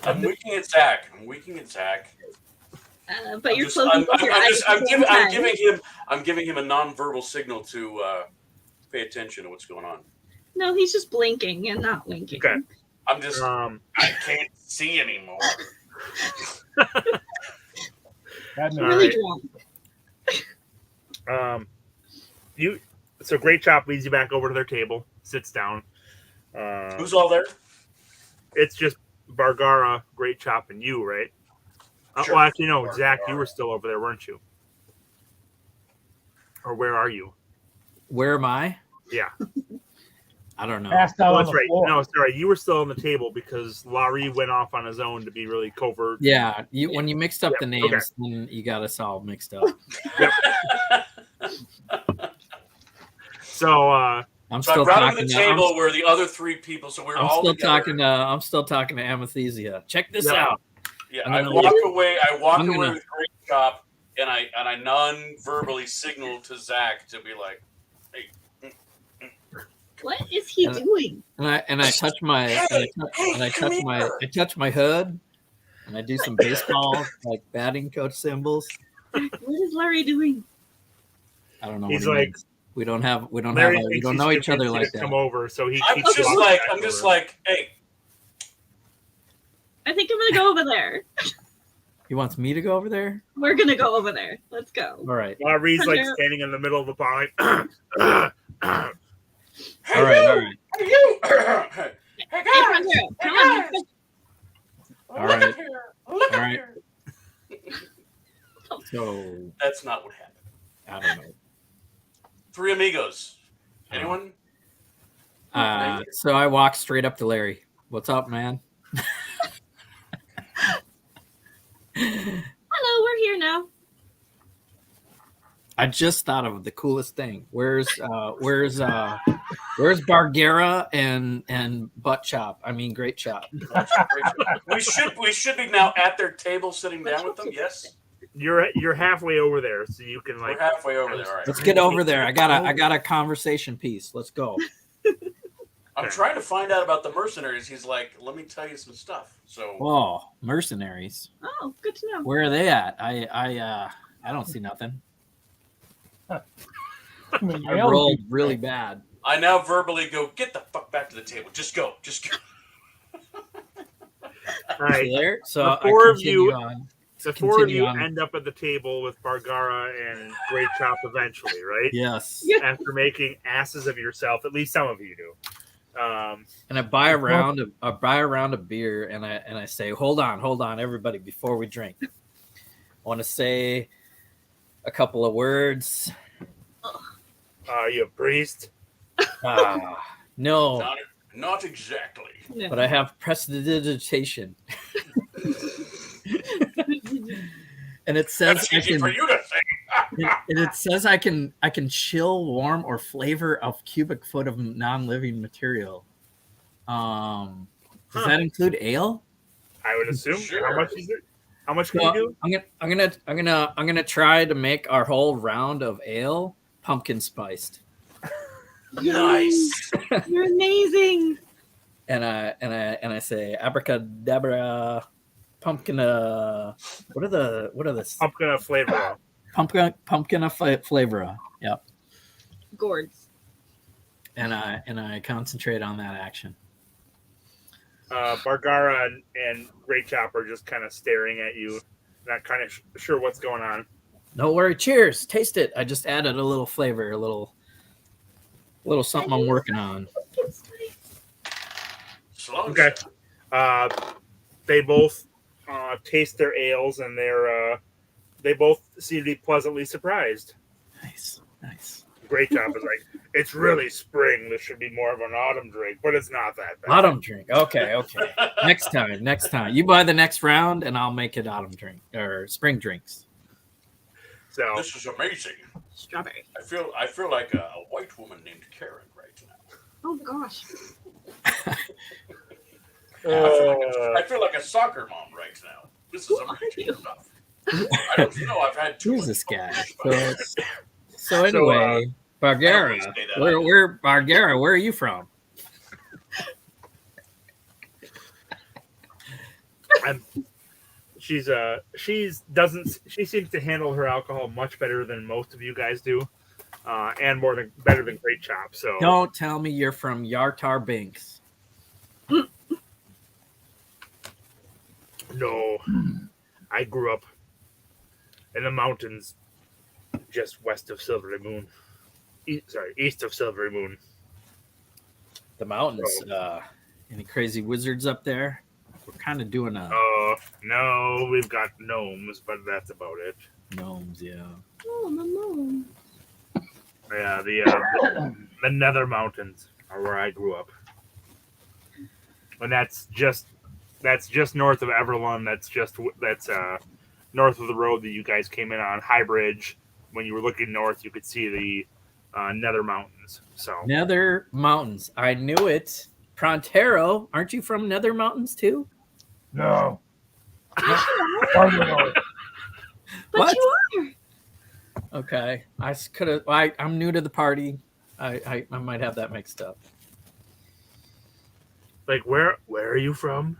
I'm winking at Zakk. But you're just, closing both your eyes. I'm giving him a nonverbal signal to pay attention to what's going on. No, he's just blinking and not winking. Okay. I'm just. I can't see anymore. Really drunk. So Great Chop leads you back over to their table, sits down. Who's all there? It's just Bargara, Great Chop, and you, right? Sure. Well, actually, no, Zakk, you were still over there, weren't you? Or where are you? Where am I? Yeah. I don't know. Passed out on That's the right. floor. No, sorry, you were still on the table because Lah-Ree went off on his own to be really covert. Yeah, when you mixed up the names, okay. then you got us all mixed up. So I'm So I still brought him talking to the table where the other three people. So we're I'm all still together. I'm still talking to Amethysia. Check this Yeah. out. Yeah, I'm I gonna walk leave. away. I walk I'm away gonna- with Great Chop, and I non-verbally signal to Zakk to be like, "Hey, What is he doing? And I touch my I touch my hood, and I do some baseball like batting coach symbols. What is Lah-Ree doing? I don't know. He's what he like- means. we don't Larry know thinks each other he's like gonna that. Come over, so he I'm keeps just walking like, back I'm just over. like, hey, I think I'm gonna go over there. He wants me to go over there. We're gonna go over there. Let's go. All right. Lah-Ree's like Pronterro. standing in the middle of the pond. hey, All right. you, All right. hey, you, hey Hey, guys, Pronterro, hey come on. guys, All look right. up here, look All up right. here. So That's not what happened. I don't know. Three amigos. Anyone? So I walk straight up to Larry. What's up, man? Hello, we're here now. I just thought of the coolest thing. Where's Bargara and Butt Chop? I mean, Great Chop. we should be now at their table sitting down with them. Yes, You're halfway over there, so you can we're like. halfway over there. All right. Let's get over there. I got a conversation piece. Let's go. I'm trying to find out about the mercenaries. He's like, let me tell you some stuff. So Whoa, mercenaries. Oh, good to know. Where are they at? I don't see nothing. I mean, I rolled really bad. I now verbally go, get the fuck back to the table. Just go. All right. There. So The I four of continue you- on. The four of Continue you on. end up at the table with Bargara and Great Chop eventually, right? Yes. Yeah. After making asses of yourself, at least some of you do. And I buy a round of beer, and I say, hold on, everybody, before we drink. I want to say a couple of words. Are you a priest? No, Not exactly. No. but I have prestidigitation, and it says That's I easy can. for you to say. And it says I can chill, warm, or flavor a cubic foot of non-living material. Does that include ale? I would assume. Sure. How much is it? How much can Well, you do? I'm gonna try to make our whole round of ale pumpkin spiced. Nice. You're amazing. And I say abracadabra, pumpkin. What are the Pumpkin flavor. pumpkin flavor? Yep. Gourds. And I concentrate on that action. Bargara and Great Chop are just kind of staring at you, not kind of sure what's going on. No worry. Cheers. Taste it. I just added a little flavor, a little something I'm working on. Slow Okay. They both taste their ales, and they both seem to be pleasantly surprised. Nice. Great Chop is like, it's really spring. This should be more of an autumn drink, but it's not that bad. Autumn drink. Okay. Next time. You buy the next round, and I'll make it autumn drink or spring drinks. So This is amazing. Strawberry. I feel like a white woman named Karen right now. Oh gosh. I feel like a soccer mom right now. This is Who are amazing you? stuff. I don't know. I've had too Who's much this guy? fun. So anyway, I Bargara, always say that. where Bargara? Where are you from? She seems to handle her alcohol much better than most of you guys do, and better than Great Chop. So Don't tell me you're from Yartar Binks. No, I grew up in the mountains just west of Silvery Moon. East of Silvery Moon. The mountains. Any crazy wizards up there? We're kind of doing a No, we've got gnomes, but that's about it. gnomes, yeah. Oh, my mom. Yeah, the Nether Mountains are where I grew up, and that's just north of Everlund. That's north of the road that you guys came in on, High Bridge. When you were looking north, you could see the Nether Mountains. So Nether Mountains. I knew it. Pronterro, aren't you from Nether Mountains too? No. Farther north. But What? you are. Okay, I could have. I'm new to the party. I might have that mixed up. like, where are you from?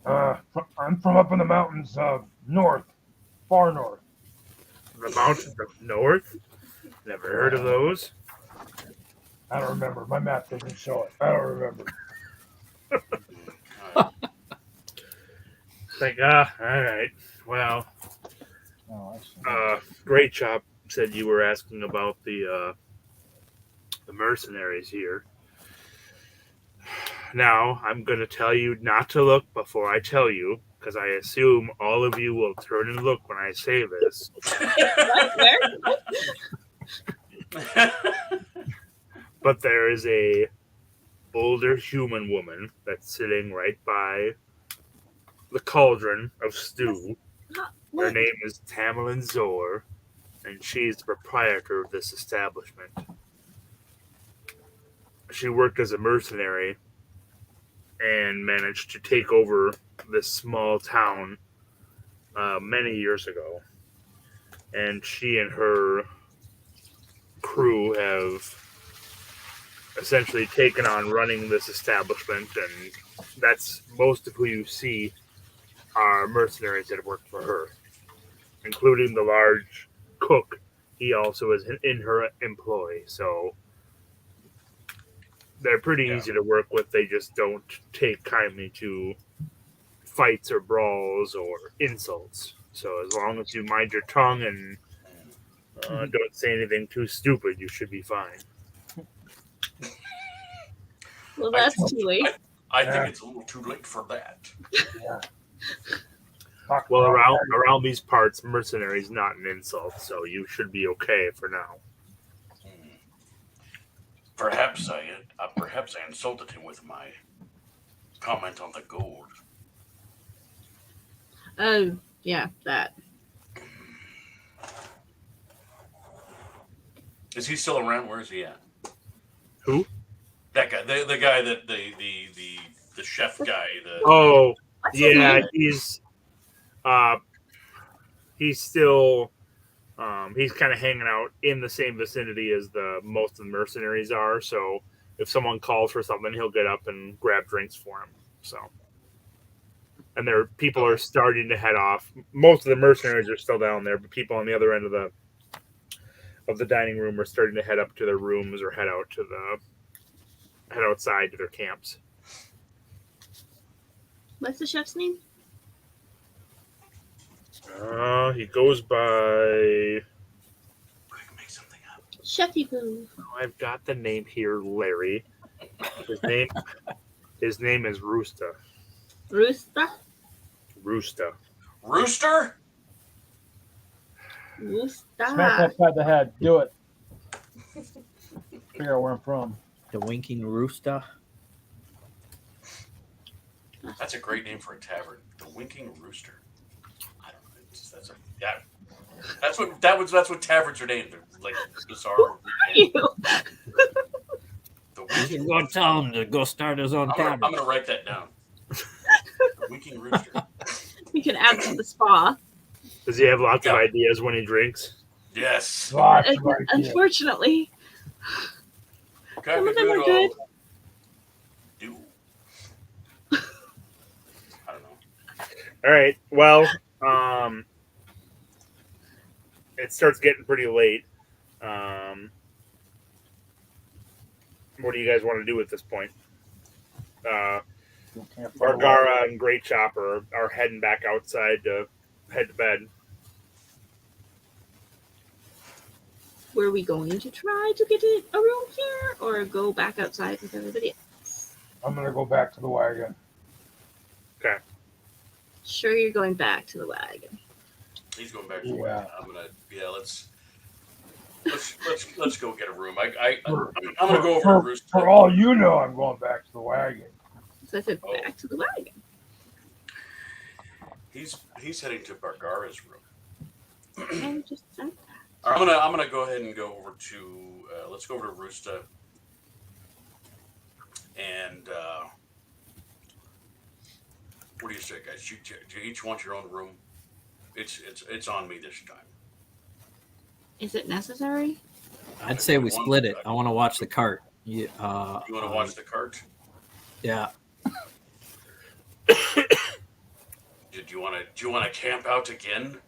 I'm from up in the mountains, north, far north. The mountains of north? Never heard of those. I don't remember. My map doesn't show it. I don't remember. Like, all right. Well, Great Chop said you were asking about the mercenaries here. Now, I'm going to tell you not to look before I tell you, because I assume all of you will turn and look when I say this. But there is a older human woman that's sitting right by the cauldron of stew. Her name is Tamerlane Zor, and she's the proprietor of this establishment. She worked as a mercenary and managed to take over this small town many years ago. And she and her crew have essentially taken on running this establishment, and that's most of who you see are mercenaries that work for her, including the large cook. He also is in her employ, so they're pretty easy to work with. They just don't take kindly to fights or brawls or insults. So as long as you mind your tongue and don't say anything too stupid, you should be fine. Well, that's too late. I think it's a little too late for that. Yeah. Well, around these parts, mercenary is not an insult, so you should be okay for now. Perhaps I insulted him with my comment on the gold. Oh, yeah, that. Is he still around? Where is he at? Who? That guy, the guy that the chef guy. Yeah, he's still he's kind of hanging out in the same vicinity as most of the mercenaries are. So if someone calls for something, he'll get up and grab drinks for him. So, and people are starting to head off. Most of the mercenaries are still down there, but people on the other end of the dining room are starting to head up to their rooms or head outside to their camps. What's the chef's name? He goes by. Quick, make something up. Chefy Boo. I've got the name here, Larry. His name is Roosta. Rooster? Roosta. Rooster? Smack that side of the head. Do it. Figure out where I'm from. The Winking Rooster. That's a great name for a tavern. The Winking Rooster. I don't know. That's what taverns are named. They're like bizarre. You. The You Winking can go tell him to go start his own tavern. I'm gonna write that down. The Winking Rooster. You can add to the spa. Does he have lots of ideas when he drinks? Yes. Lots of ideas. Unfortunately. Some of them are good. All right. Well, it starts getting pretty late. What do you guys want to do at this point? Bargara and Great Chopper are heading back outside to head to bed. Were we going to try to get a room here or go back outside with everybody else? I'm gonna go back to the wagon. Okay. Sure, you're going back to the wagon. He's going back to Yeah. work. I'm gonna. Yeah, let's go get a room. I'm gonna go over to Rooster. For all you know, I'm going back to the wagon. So I said back to the wagon. He's heading to Bargara's room. I just said that. I'm gonna go ahead and go over to let's go over to Rooster and what do you say, guys? Do you each want your own room? It's on me this time. Is it necessary? I'd say we split it. I want to watch the cart. You want to watch the cart? Yeah. Do you want to camp out again?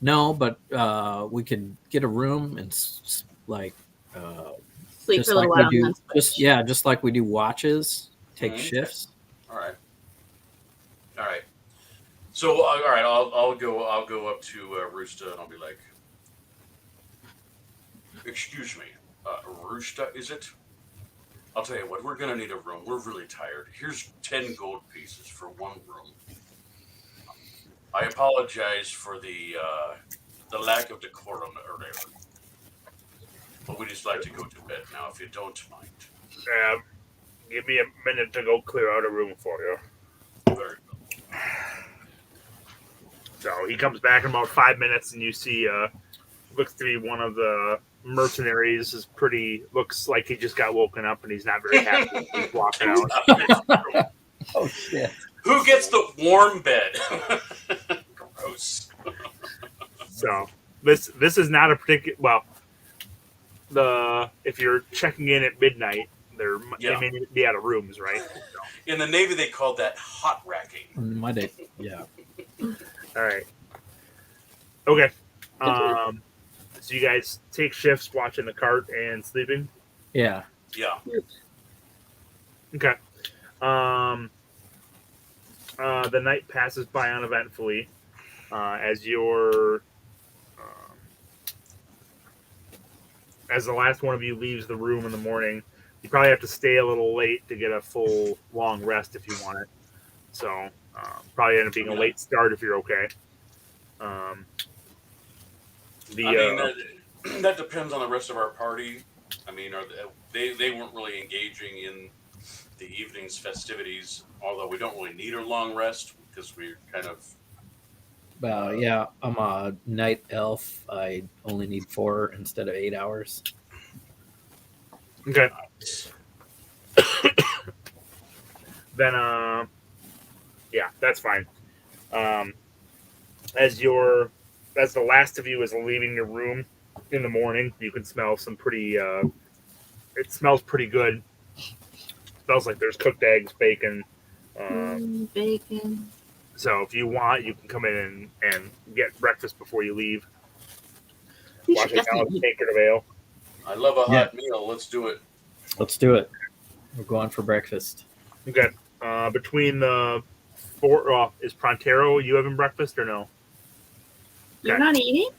No, but we could get a room and Sleep just for a little like while. we And do, then switch. just like we do watches, take Mhm. shifts. All right. So all right, I'll go up to Rooster and I'll be like, "Excuse me, Rooster, is it? I'll tell you what, we're gonna need a room. We're really tired. Here's 10 gold pieces for one room. I apologize for the lack of decorum earlier, but we just like to go to bed now, if you don't mind." Give me a minute to go clear out a room for you. Very well. So he comes back in about 5 minutes, and you see, looks to be one of the mercenaries. Looks like he just got woken up, and he's not very happy. He's walking out. Oh shit! Who gets the warm bed? Gross. So this is not a particular. Well, if you're checking in at midnight, they may be out of rooms, right? In the Navy, they called that hot racking. My day. Yeah. All right. Okay. So you guys take shifts watching the cart and sleeping? Yeah. Yeah. Okay. The night passes by uneventfully as as the last one of you leaves the room in the morning. You probably have to stay a little late to get a full long rest if you want it. So probably end up being a late start if you're okay. That depends on the rest of our party. I mean, they weren't really engaging in the evening's festivities, although we don't really need a long rest because we're kind of... Yeah, I'm a night elf. I only need 4 instead of 8 hours. Okay. Then, yeah, that's fine. As the last of you is leaving your room in the morning, you can smell some pretty. It smells pretty good. Smells like there's cooked eggs, bacon. Bacon. So if you want, you can come in and get breakfast before you leave. We Watch should it down definitely with tankard of ale. I love a hot meal. Let's do it. Let's do it. We're going for breakfast. Okay. Between the four, is Pronterro you having breakfast or no? You're not eating?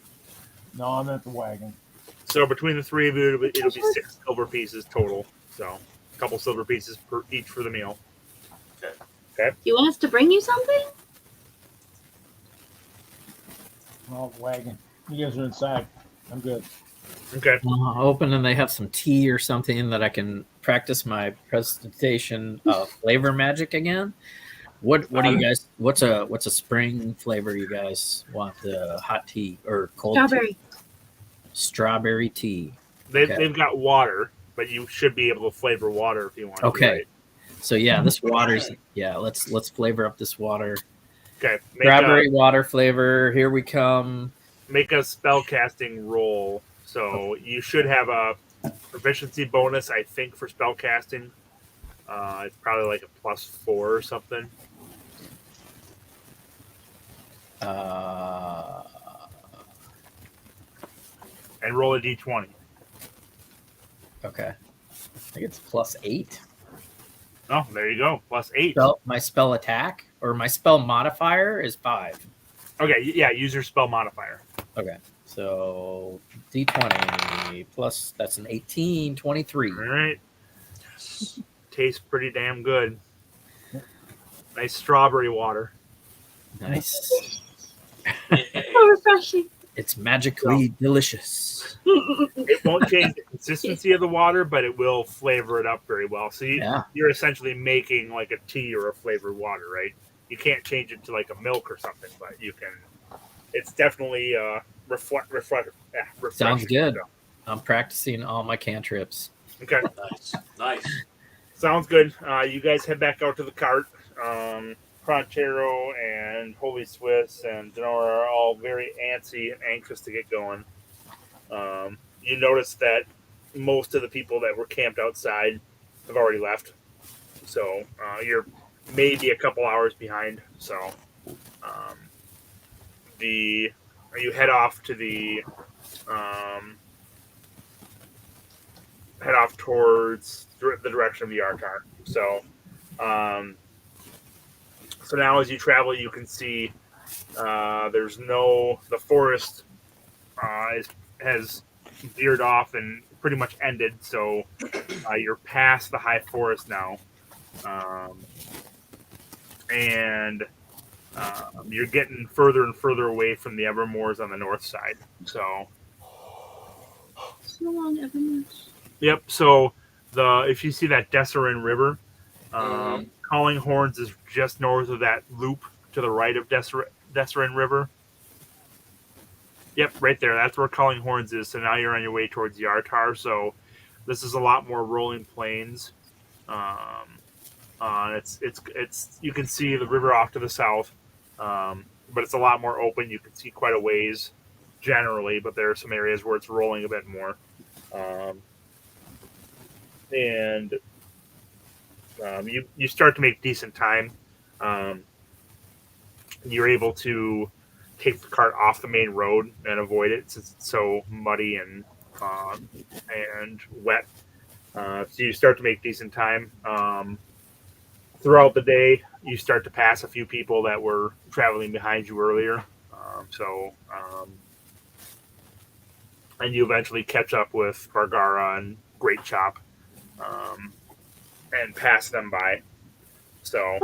No, I'm at the wagon. So between the three of you, it'll be 6 silver pieces total. So a couple silver pieces per each for the meal. Okay. You want us to bring you something? Well, wagon. You guys are inside. I'm good. Okay. Open and they have some tea or something that I can practice my presentation of flavor magic again. What do you guys? What's a spring flavor you guys want? The hot tea or cold Strawberry. tea? Strawberry tea. They've got water, but you should be able to flavor water if you want. Okay. Right? So yeah, this water's let's flavor up this water. Okay. Strawberry water flavor. Here we come. Make a spell casting roll. So you should have a proficiency bonus, I think, for spell casting. It's probably like a +4 or something. And roll a d20. Okay. I think it's +8. Oh, there you go. +8. My spell attack or my spell modifier is 5. Okay, yeah, use your spell modifier. Okay. So d20 plus, that's an 18, 23. All right. Tastes pretty damn good. Nice strawberry water. Nice. So refreshing. It's magically delicious. It won't change the consistency of the water, but it will flavor it up very well. So you're essentially making like a tea or a flavored water, right? You can't change it to like a milk or something, but you can. It's definitely refreshing. Sounds good. I'm practicing all my cantrips. Okay. Nice. Sounds good. You guys head back out to the cart. Pronterro and HolySwiss and Denorra are all very antsy and anxious to get going. You notice that most of the people that were camped outside have already left. So you're maybe a couple hours behind. So you head off to head off towards the direction of the Yartar. So now as you travel, you can see the forest has veered off and pretty much ended. So you're past the high forest now. And you're getting further and further away from the Evermoors on the north side. So long, Evermoors. Yep. So if you see that Desserin River, Calling Horns is just north of that loop to the right of Desserin River. Yep, right there. That's where Calling Horns is. So now you're on your way towards Yartar. So this is a lot more rolling plains. It's you can see the river off to the south, but it's a lot more open. You can see quite a ways generally, but there are some areas where it's rolling a bit more. You start to make decent time. You're able to take the cart off the main road and avoid it since it's so muddy and wet. So you start to make decent time. Throughout the day, you start to pass a few people that were traveling behind you earlier. And you eventually catch up with Bargara and Great Chop and pass them by. So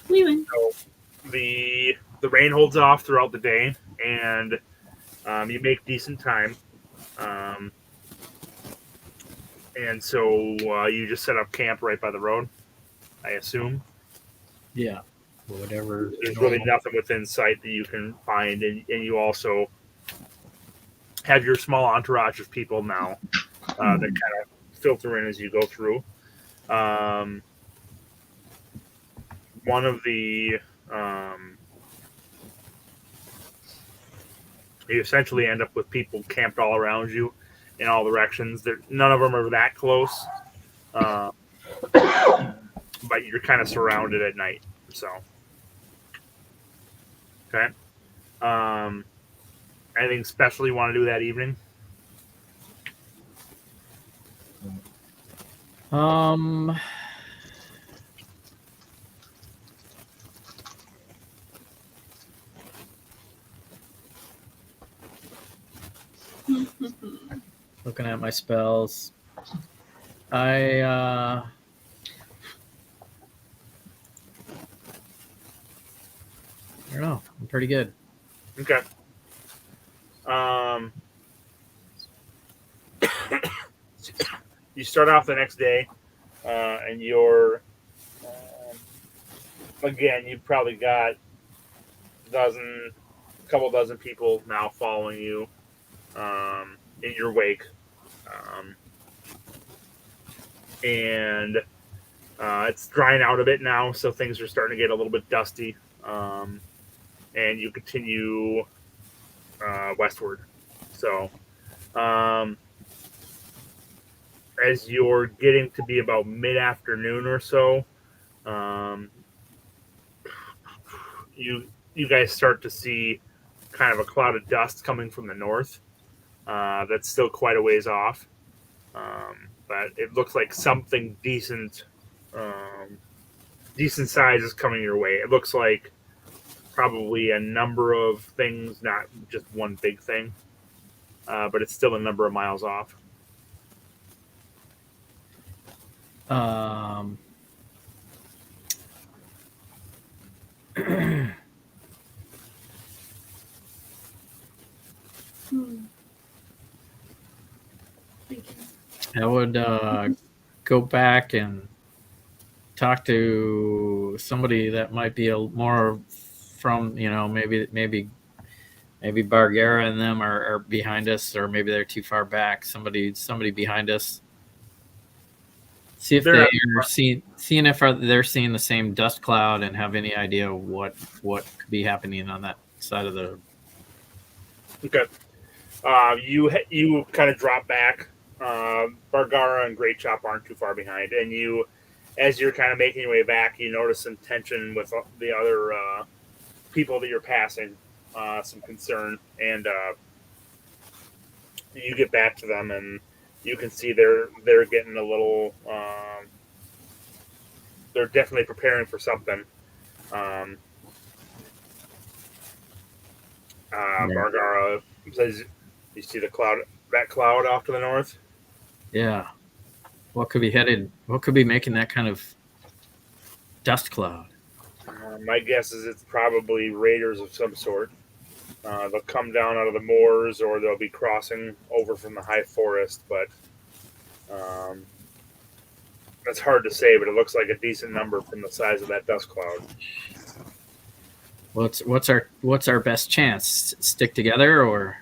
we win. So the rain holds off throughout the day, and you make decent time. And so you just set up camp right by the road, I assume. Yeah. Whatever. There's really nothing within sight that you can find, and you also have your small entourage of people now that kind of filter in as you go through. One of the you essentially end up with people camped all around you in all directions. None of them are that close, but you're kind of surrounded at night. So, okay. Anything special you want to do that evening? Looking at my spells. I don't know. I'm pretty good. Okay. You start off the next day, and you're again. You've probably got a couple dozen people now following you in your wake, and it's drying out a bit now, so things are starting to get a little bit dusty. And you continue westward. So, as you're getting to be about mid-afternoon or so, you guys start to see kind of a cloud of dust coming from the north. That's still quite a ways off, but it looks like something decent size is coming your way. It looks like probably a number of things, not just one big thing, but it's still a number of miles off. I would go back and talk to somebody that might be more from, maybe Bargara and them are behind us, or maybe they're too far back. Somebody behind us. See if they're seeing if they're seeing the same dust cloud and have any idea what could be happening on that side of the. Okay. You kind of drop back. Bargara and Great Chop aren't too far behind, and as you're kind of making your way back, you notice some tension with the other people that you're passing, some concern, and you get back to them, and you can see they're getting a little. They're definitely preparing for something. Bargara says, "You see that cloud off to the north?" Yeah. What could be making that kind of dust cloud? My guess is it's probably raiders of some sort. They'll come down out of the moors, or they'll be crossing over from the high forest, but that's hard to say, but it looks like a decent number from the size of that dust cloud. What's our best chance? Stick together, or?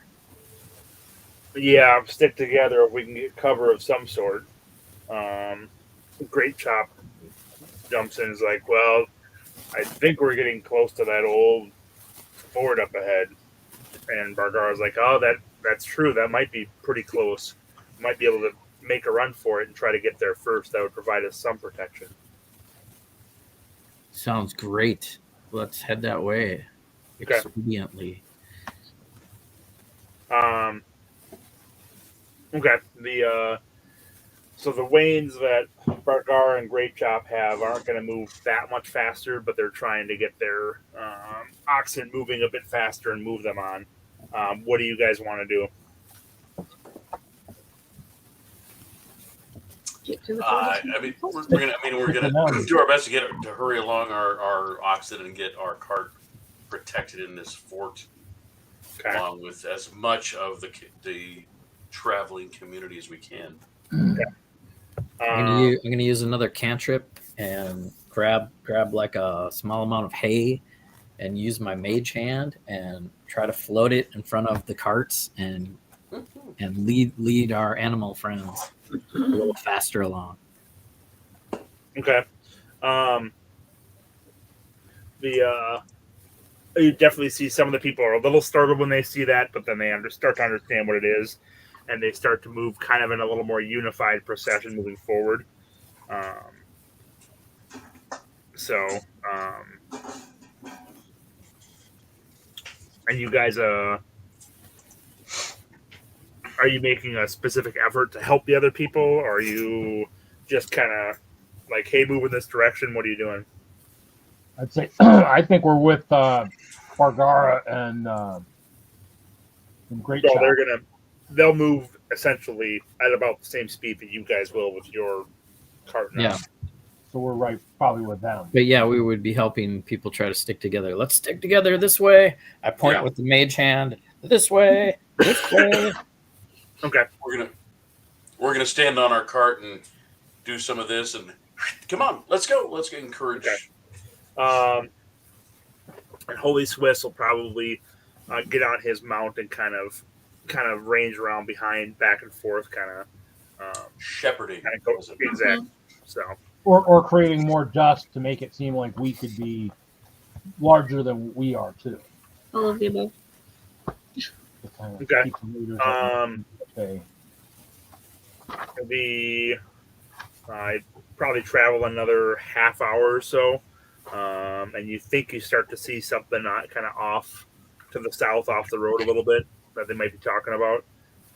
Yeah, stick together if we can get cover of some sort. Great Chop jumps in and is like, well, I think we're getting close to that old fort up ahead. And Bargara's like, oh, that's true. That might be pretty close. Might be able to make a run for it and try to get there first. That would provide us some protection. Sounds great. Let's head that way. Okay. Expediently. Okay. So the wains that Bargara and Great Chop have aren't going to move that much faster, but they're trying to get their oxen moving a bit faster and move them on. What do you guys want to do? We're gonna do our best to hurry along our oxen and get our cart protected in this fort, along with as much of the traveling community as we can. Okay. I'm gonna use another cantrip and grab like a small amount of hay and use my mage hand and try to float it in front of the carts and lead our animal friends a little faster along. Okay. You definitely see some of the people are a little startled when they see that, but then they start to understand what it is, and they start to move kind of in a little more unified procession moving forward. And you guys, are you making a specific effort to help the other people, or are you just kind of like, hey, move in this direction? What are you doing? I'd say I think we're with Bargara and Great Chop. They'll move essentially at about the same speed that you guys will with your cart now. Yeah. So we're probably with them. But yeah, we would be helping people try to stick together. Let's stick together this way. I point with the mage hand. This way. This way. Okay. We're gonna stand on our cart and do some of this, and come on, let's go. Let's get encouraged. Okay. And HolySwiss will probably get on his mount and kind of range around behind, back and forth, kind of shepherding. Exactly. So. Or creating more dust to make it seem like we could be larger than we are too. All of the above. Okay. I'd probably travel another half hour or so and you think you start to see something kind of off to the south, off the road a little bit that they might be talking about.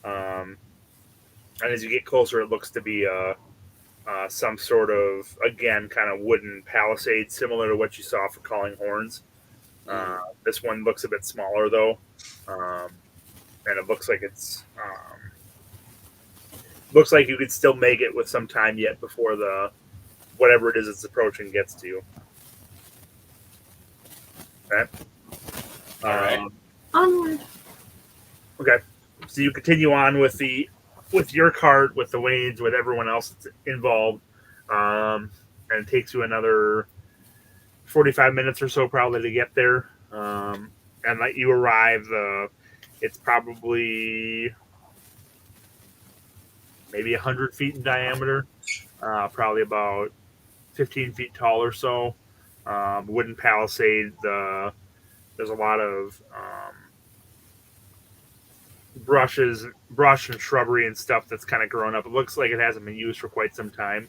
And as you get closer, it looks to be some sort of, again, kind of wooden palisade, similar to what you saw for Calling Horns. This one looks a bit smaller, though, and it looks like it's looks like you could still make it with some time yet before the whatever it is it's approaching gets to you. Okay. All right. Onward. Okay. So you continue on with your cart, with the Waynes, with everyone else that's involved, and it takes you another 45 minutes or so probably to get there. And like you arrive, it's probably maybe 100 feet in diameter, probably about 15 feet tall or so. Wooden palisade. There's a lot of brush and shrubbery and stuff that's kind of grown up. It looks like it hasn't been used for quite some time,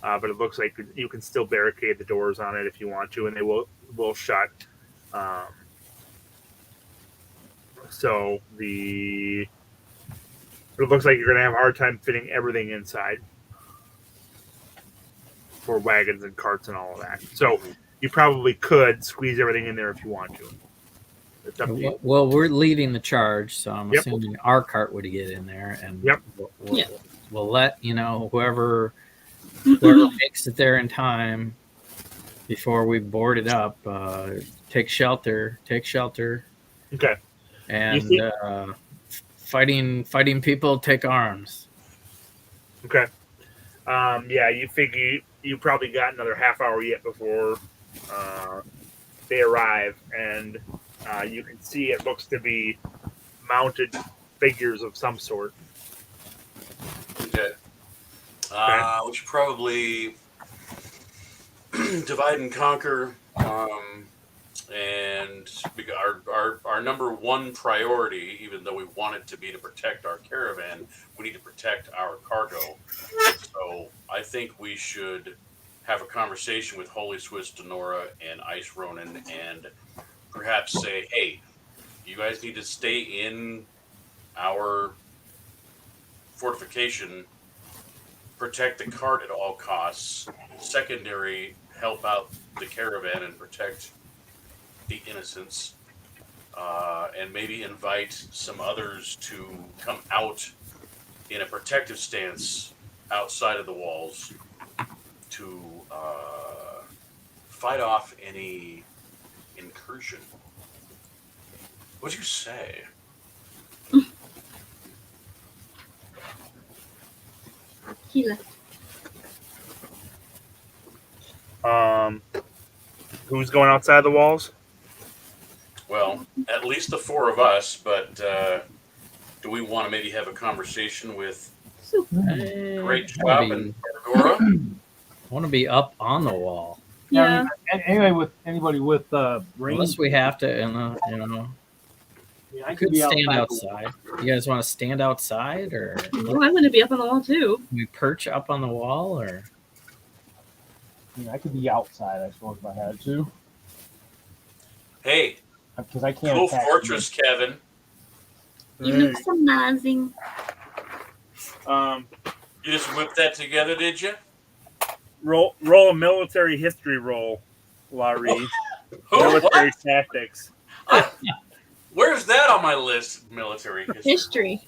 but it looks like you can still barricade the doors on it if you want to, and they will shut. So it looks like you're going to have a hard time fitting everything inside for wagons and carts and all of that. So you probably could squeeze everything in there if you want to. It's up to you. Well, we're leading the charge, so I'm Yep. assuming our cart would get in there, and Yep. we'll let whoever makes it there in time before we board it up. Take shelter. Okay. And You fighting people take arms. Okay. Yeah, you figure you probably got another half hour yet before they arrive, and you can see it looks to be mounted figures of some sort. Okay. We should probably divide and conquer. And our number one priority, even though we want it to be to protect our caravan, we need to protect our cargo. So I think we should have a conversation with HolySwiss, Denorra, and Ice Ronin, and perhaps say, hey, you guys need to stay in our fortification, protect the cart at all costs, secondary, help out the caravan and protect the innocents, and maybe invite some others to come out in a protective stance outside of the walls to fight off any incursion. What'd you say? He left. Who's going outside the walls? Well, at least the four of us, but do we want to maybe have a conversation with Great Job and Agora? I want to be up on the wall. Yeah. Anyway, with anybody with range, Unless we have to, I I could be stand outside. You guys want to stand outside, or Well, I'm going to be up on the wall too. we perch up on the wall, or I could be outside, I suppose, if I had to, Hey, because I can't. cool attack fortress, Kevin. You look so amazing. Um, You just whipped that together, did you? roll a military history roll, Lah-Ree. Who? Military What? tactics. Where's that on my list? Military history.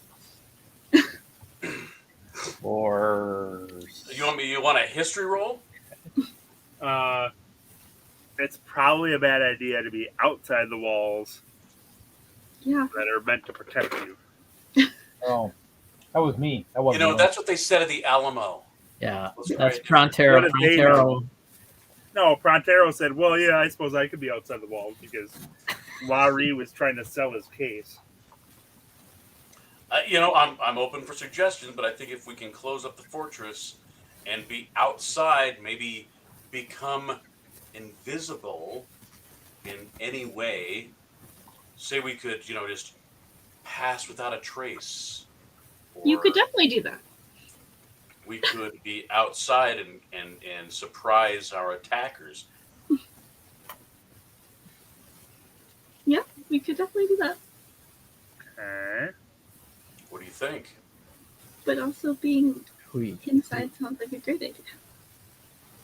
History. or You want a history roll? It's probably a bad idea to be outside the walls Yeah. that are meant to protect you. Oh, that was me. That wasn't. me. That's what they said at the Alamo. yeah, That's that's right. Pronterro. What did they Pronterro. No, Pronterro said, well, yeah, I suppose I could be outside the walls because Lah-Ree was trying to sell his case. I'm open for suggestions, but I think if we can close up the fortress and be outside, maybe become invisible in any way. Say we could, just pass without a trace. You could Or definitely do that. we could be outside and surprise our attackers. We could definitely do that. Okay. What do you think? But also being We inside sounds like a great idea.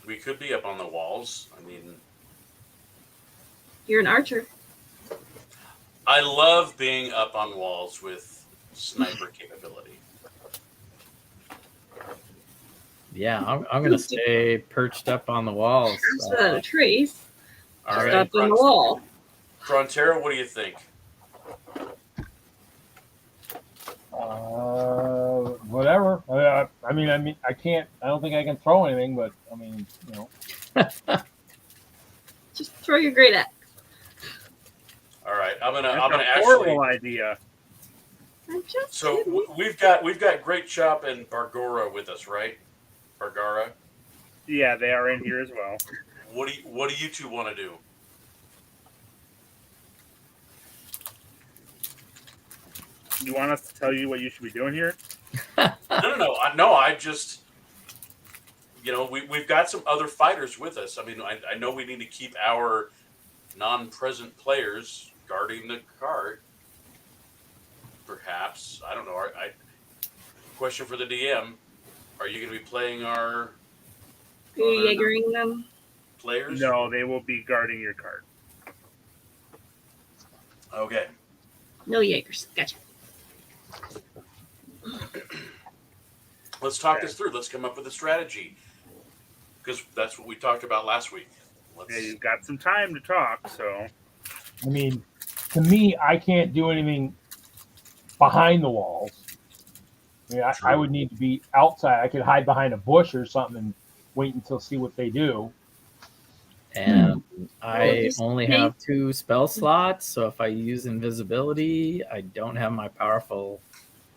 We could be up on the walls. I mean, You're an archer. I love being up on walls with sniper capability. Yeah, I'm gonna stay perched up on the walls. Without a trace. All Just right, up on the wall. Pronterro, what do you think? Whatever. I mean, I can't. I don't think I can throw anything, but I mean, you know. Just throw your great axe. All right, I'm gonna That's a horrible actually. idea. I'm just So kidding. we've got Great Chop and Bargora with us, right? Bargara. Yeah, they are in here as well. What do you two want to do? You want us to tell you what you should be doing here? No. I just, we've got some other fighters with us. I mean, I know we need to keep our non-present players guarding the cart. Perhaps, I don't know. Question for the DM: are you going to be playing our Are you Jaegering them? players? No, they will be guarding your cart. Okay. No Jaegers. Gotcha. Let's talk this through. Let's come up with a strategy, because that's what we talked about last week. Yeah, you've got some time to talk, so. I mean, to me, I can't do anything behind the walls. I mean, I would need to be outside. I could hide behind a bush or something and wait until see what they do. And I only have 2 spell slots, so if I use invisibility, I don't have my powerful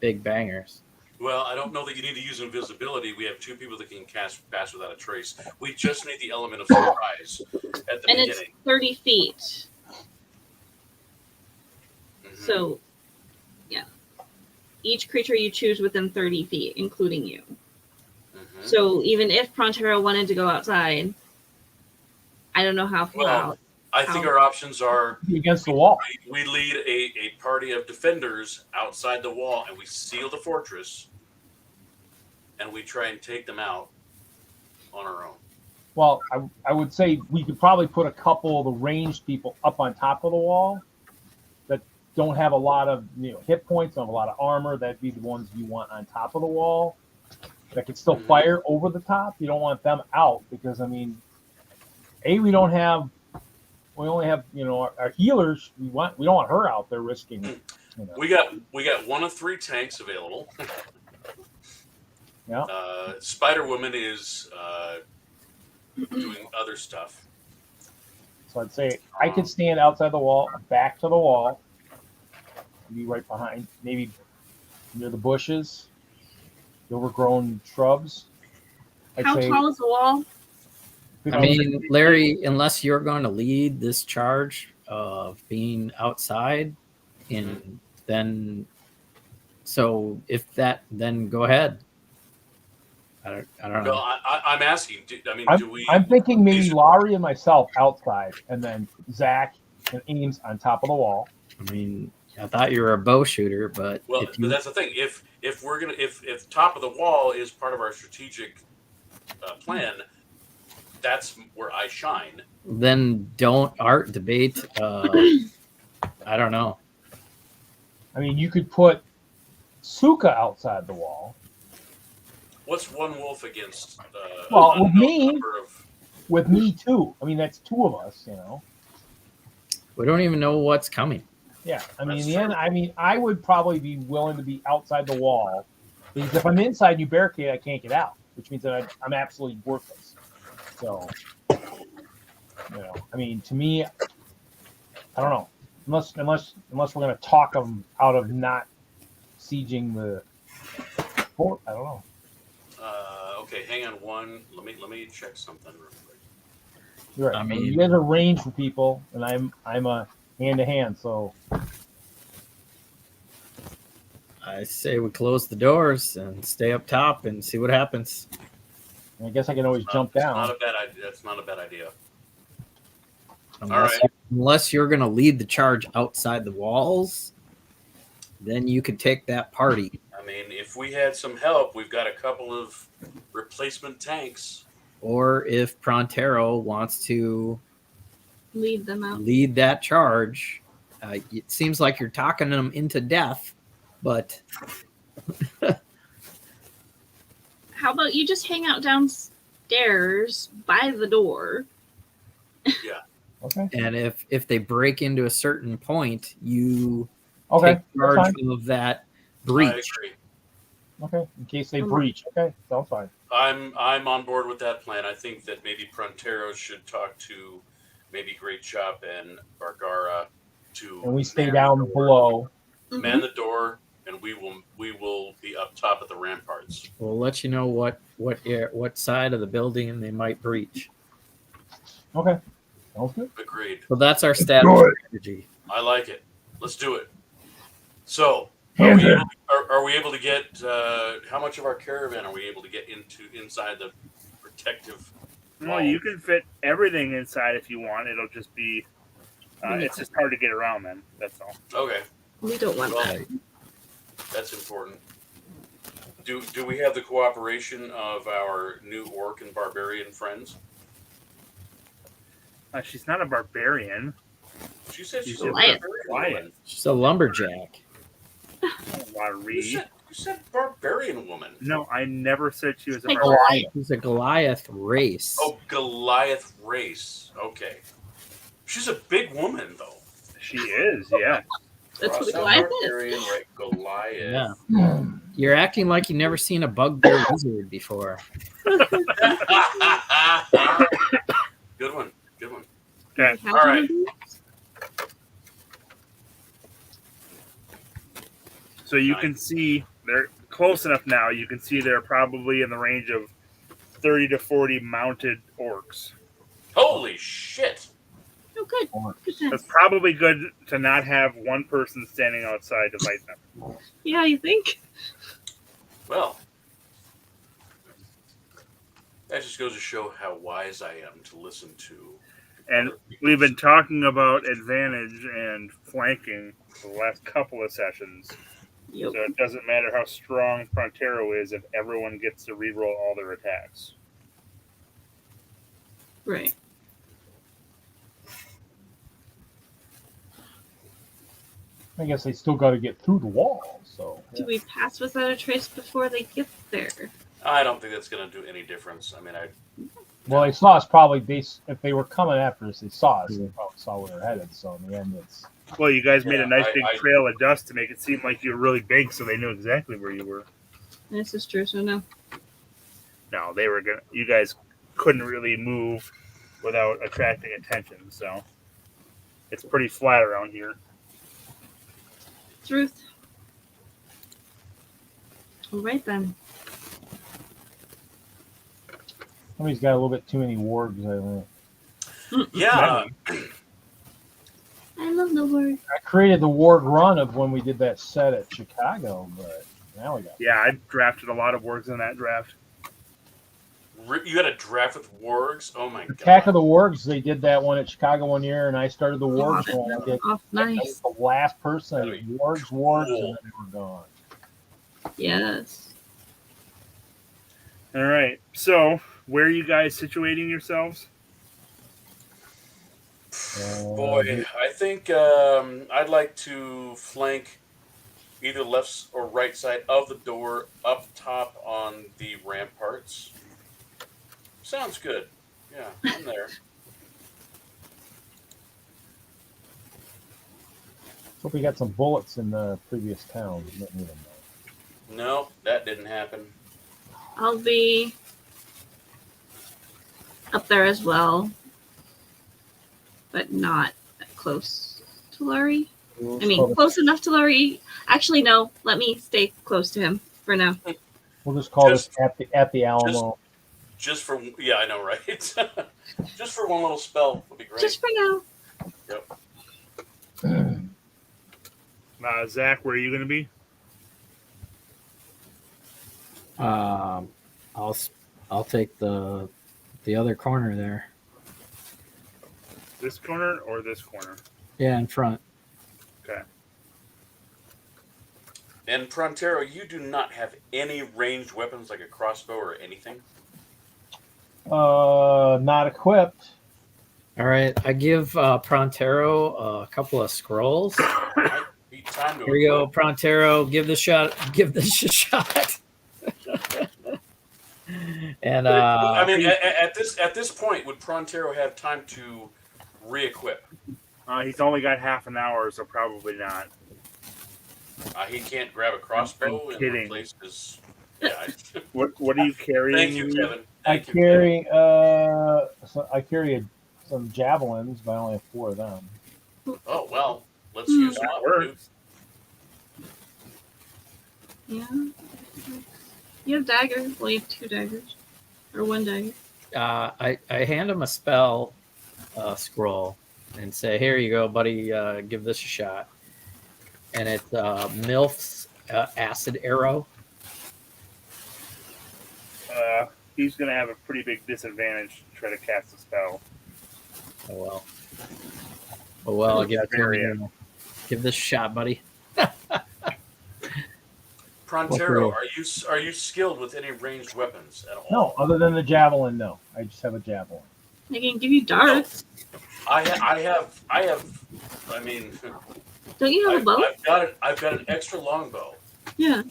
big bangers. Well, I don't know that you need to use invisibility. We have 2 people that can cast Pass Without a Trace. We just need the element of surprise at the And beginning. it's 30 feet. Mhm. So, yeah. Each creature you choose within 30 feet, including you. Mhm. So even if Pronterro wanted to go outside, I don't know how far out. I think our options are Be against the wall. we lead a party of defenders outside the wall, and we seal the fortress, and we try and take them out on our own. Well, I would say we could probably put a couple of the ranged people up on top of the wall that don't have a lot of hit points, don't have a lot of armor. That'd be the ones you want on top of the wall that can still fire over the top. You don't want them out because, I mean, we only have our healers. We don't want her out there risking. We got 1 of 3 tanks available. Yeah. Spider Woman is doing other stuff. So I'd say I could stand outside the wall, back to the wall, be right behind, maybe near the bushes, the overgrown shrubs. How tall is the wall? I mean, Larry, unless you're going to lead this charge of being outside, then go ahead. I don't know. No, I'm asking. I'm thinking maybe Lah-Ree and myself outside, and then Zakk and Ames on top of the wall. I mean, I thought you were a bow shooter, but but that's the thing. If top of the wall is part of our strategic plan, that's where I shine. Then don't art debate. I don't know. I mean, you could put Suka outside the wall. What's one wolf against? With me too. I mean, that's 2 of us. We don't even know what's coming. Yeah, I mean, in the end, I would probably be willing to be outside the wall because if I'm inside and you barricade, I can't get out, which means that I'm absolutely worthless. So, I mean, to me, I don't know. Unless we're going to talk them out of not sieging the fort, I don't know. Okay, hang on one. Let me check something real quick. You're right. I mean, you guys are range for people, and I'm a hand to hand. So I say we close the doors and stay up top and see what happens. I guess I can always jump down. Not a bad idea. That's not a bad idea. Unless, All right. unless you're going to lead the charge outside the walls, then you could take that party. I mean, if we had some help, we've got a couple of replacement tanks. Or if Pronterro wants to Lead them out. lead that charge, it seems like you're talking them into death, but How about you just hang out downstairs by the door? Okay. and if they break into a certain point, you Okay. take charge Fine. of that I breach. agree. Okay. In case they breach. Okay. Sounds fine. I'm on board with that plan. I think that maybe Pronterro should talk to maybe Great Chop and Bargara to And we stay man down the door. below. Man the door, and we will be up top of the ramparts. We'll let you know what side of the building they might breach. Okay. Sounds good. Agreed. So that's our do status it. strategy. I like it. Let's do it. So, Hands in. are we able to get how much of our caravan are we able to get inside the protective? Well, you can fit everything inside if you want. It'll just be, it's just hard to get around then. That's all. Okay, We don't want well, that. that's important. Do we have the cooperation of our new orc and barbarian friends? She's not a barbarian. She said she's She's a a Goliath. barbarian woman. She's a lumberjack. Lah-Ree. You said barbarian woman. No, I never said she was a Like barbarian. Goliath. She's a Goliath race. Oh, Goliath race. Okay. She's a big woman, though. She is, yeah. That's what a Cross out Goliath is. barbarian, right? Goliath. Yeah. You're acting like you never seen a bugbear wizard before. Good one. Good one. Okay. How All do right. we do? So you can see they're close enough now. You can see they're probably in the range of 30 to 40 mounted orcs. Holy shit. Oh, good. Good It's sense. probably good to not have one person standing outside to fight them. Yeah, you think? Well, that just goes to show how wise I am to listen to. And other people's- we've been talking about advantage and flanking for the last couple of sessions. Yep. So it doesn't matter how strong Pronterro is if everyone gets to reroll all their attacks. Right. I guess they still got to get through the wall. So Do we pass without a trace before they get there? I don't think that's going to do any difference. I mean, well, they saw us probably. If they were coming after us, they saw us. They probably saw where we're headed. So in the end, it's Well, you guys made Yeah, a nice I- big I- trail of dust to make it seem like you were really big, so they knew exactly where you were. This is true, so no. No, they were gonna. You guys couldn't really move without attracting attention, so it's pretty flat around here. Truth. All right, then. somebody's got a little bit too many wargs. I think. yeah. I love the word. I created the warg run of when we did that set at Chicago, but now we got. Yeah, I drafted a lot of wargs in that draft. You had a draft with wargs? Oh my Attack god. of the Wargs, they did that one at Chicago one year, and I started the Wargs Oh, one. I did, Oh, I nice. was the last person. I did Wargs, Cool. and then they were gone. Yes. All right, so where are you guys situating yourselves? Boy, I think I'd like to flank either left or right side of the door up top on the ramparts. Sounds good. Yeah, I'm there. Hope we got some bullets in the previous town. We didn't need them, though. No, that didn't happen. I'll be up there as well, but not that close to Lah-Ree. I mean, close enough to Lah-Ree. Actually, no. Let me stay close to him for now. We'll just call Just- this at the Alamo. Just for yeah, I know, right? Just for one little spell would be great. Just for now. Yep. Zakk, where are you going to be? I'll take the other corner there. This corner or this corner? Yeah, in front. Okay. And Pronterro, you do not have any ranged weapons like a crossbow or anything? Not equipped. All right, I give Pronterro a couple of scrolls. Might be time to Here you go, equip. Pronterro. Give this a shot. And I mean, at this point, would Pronterro have time to re-equip? He's only got half an hour, so probably not. He can't grab a crossbow I'm and kidding. replace his. Yeah. What are you carrying? Thank you, Kevin. I Thank you, Kevin. carry some javelins, but I only have 4 of them. Oh well, let's use them That up, works. dude. Yeah. You have daggers. Well, you have 2 daggers. Or 1 dagger. I hand him a spell scroll and say, "Here you go, buddy. Give this a shot." And it's Milf's acid arrow. He's going to have a pretty big disadvantage to try to cast a spell. Oh well. Oh well. I'll give it to Barbarian. him. Give this a shot, buddy. Pronterro, are you skilled with any ranged weapons at all? No, other than the javelin, no. I just have a javelin. They can give you darts. I have. I mean, Don't you have a bow? I've got an extra longbow. Yeah.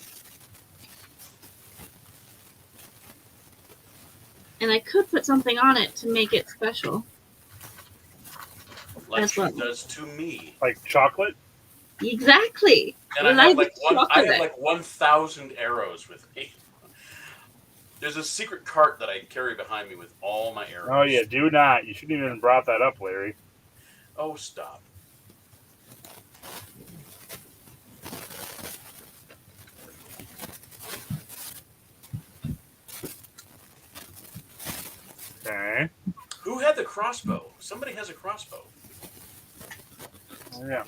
And I could put something on it to make it special. Like That's she what- does to me. Like chocolate? Exactly. And When I have get chocolate. like 1,000 arrows with me. There's a secret cart that I carry behind me with all my arrows. Oh, yeah, do not. You shouldn't even have brought that up, Larry. Oh, stop. Okay. Who had the crossbow? Somebody has a crossbow. Oh, yeah.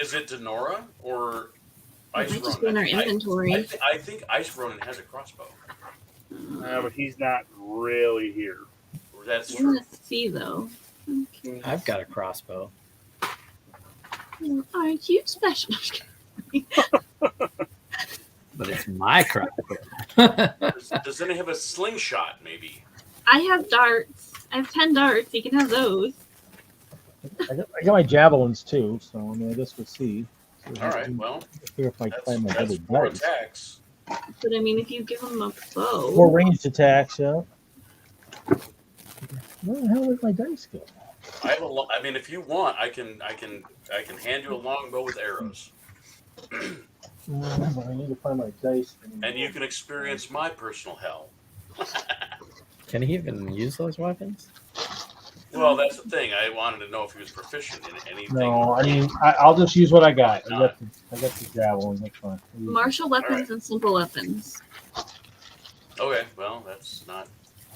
Is it Denorra or It Ice might just be in Ronin? our inventory. I think Ice Ronin has a crossbow. But he's not really here. That's I'm true. gonna see though. I'm curious. I've got a crossbow. Aren't you special? But it's my crossbow. Does anyone have a slingshot, maybe? I have darts. I have 10 darts. You can have those. I got my javelins too, so I mean, I guess we'll see. All right, well, Here if I find my that's other 4 dice. attacks. But I mean, if you give them a bow. 4 ranged attacks, yeah. Where the hell did my dice go? I mean, if you want, I can hand you a longbow with arrows, But I need to find my dice. and you can experience my personal hell. Can he even use those weapons? Well, that's the thing. I wanted to know if he was proficient in anything. No, I mean, I'll just use what I got. I got the javelin. That's fine. Martial weapons and simple weapons. Okay, well, that's not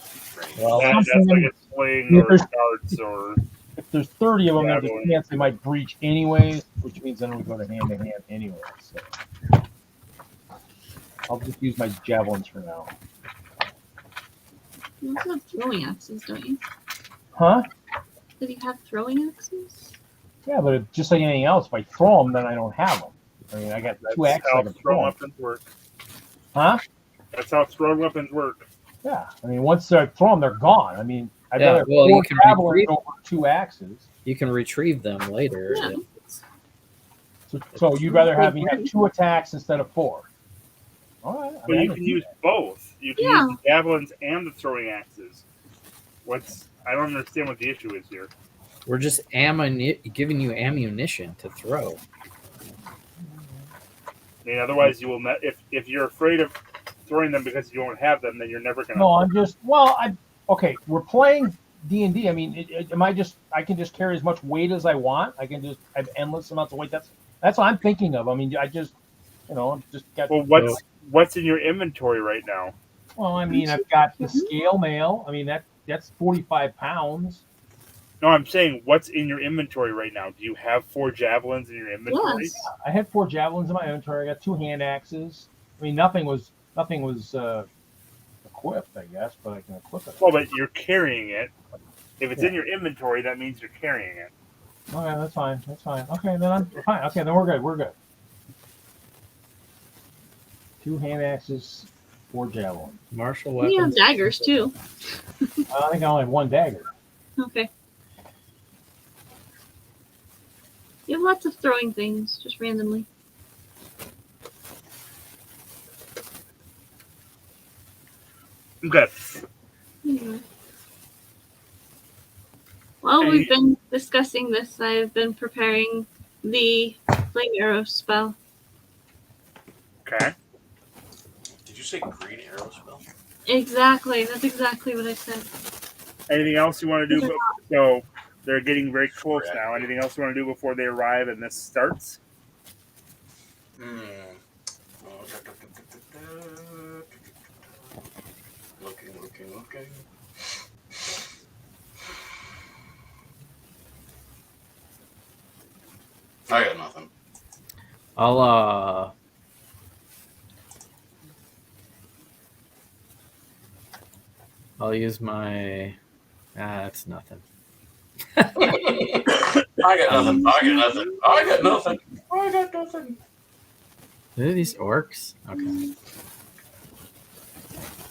strange. Well, That's like a sling Yeah, or there's- darts or... If there's 30 of them, there's a Javelin. chance they might breach anyway, which means then we go to hand anyway. So I'll just use my javelins for now. You also have throwing axes, don't you? Huh? Do you have throwing axes? Yeah, but if, just like anything else, if I throw them, then I don't have them. I mean, I got 2 That's axes I how can thrown throw 'em. weapons work. Huh? That's how thrown weapons work. Yeah. I mean, once I throw them, they're gone. I mean, I'd Yeah, rather well, 4 you can javelins retrieve- over 2 axes. You can retrieve them later. Yeah. So you'd rather have me have 2 attacks instead of 4. All right. I But mean, I you can can do use that. both. You can Yeah. use the javelins and the throwing axes. I don't understand what the issue is here. We're just giving you ammunition to throw. I mean, otherwise you will not. If you're afraid of throwing them because you don't have them, then you're never gonna. No, I'm just okay. We're playing D&D. I mean, I can just carry as much weight as I want. I can just have endless amounts of weight. That's what I'm thinking of. I mean, I just I've just got. Well, what's in your inventory right now? Well, I mean, I've got the scale mail. I mean, that's 45 pounds. No, I'm saying what's in your inventory right now. Do you have 4 javelins in your inventory? Yes. I had 4 javelins in my inventory. I got 2 hand axes. I mean, nothing was equipped, I guess, but I can equip it. Well, but you're carrying it. If it's in your inventory, that means you're carrying it. Okay, that's fine. That's fine. Okay, then I'm fine. Okay, then we're good. We're good. 2 hand axes, 4 javelin. Martial We weapons. have daggers too. I think I only have 1 dagger. Okay. You have lots of throwing things, just randomly. Okay. Anyway. While we've been discussing this, I've been preparing the flame arrow spell. Okay. Did you say green arrow spell? Exactly. That's exactly what I said. Anything else you want to do? So they're getting very close now. Anything else you want to do before they arrive and this starts? Looking. I got nothing. I'll use my. That's nothing. I got nothing. Are these orcs? Okay.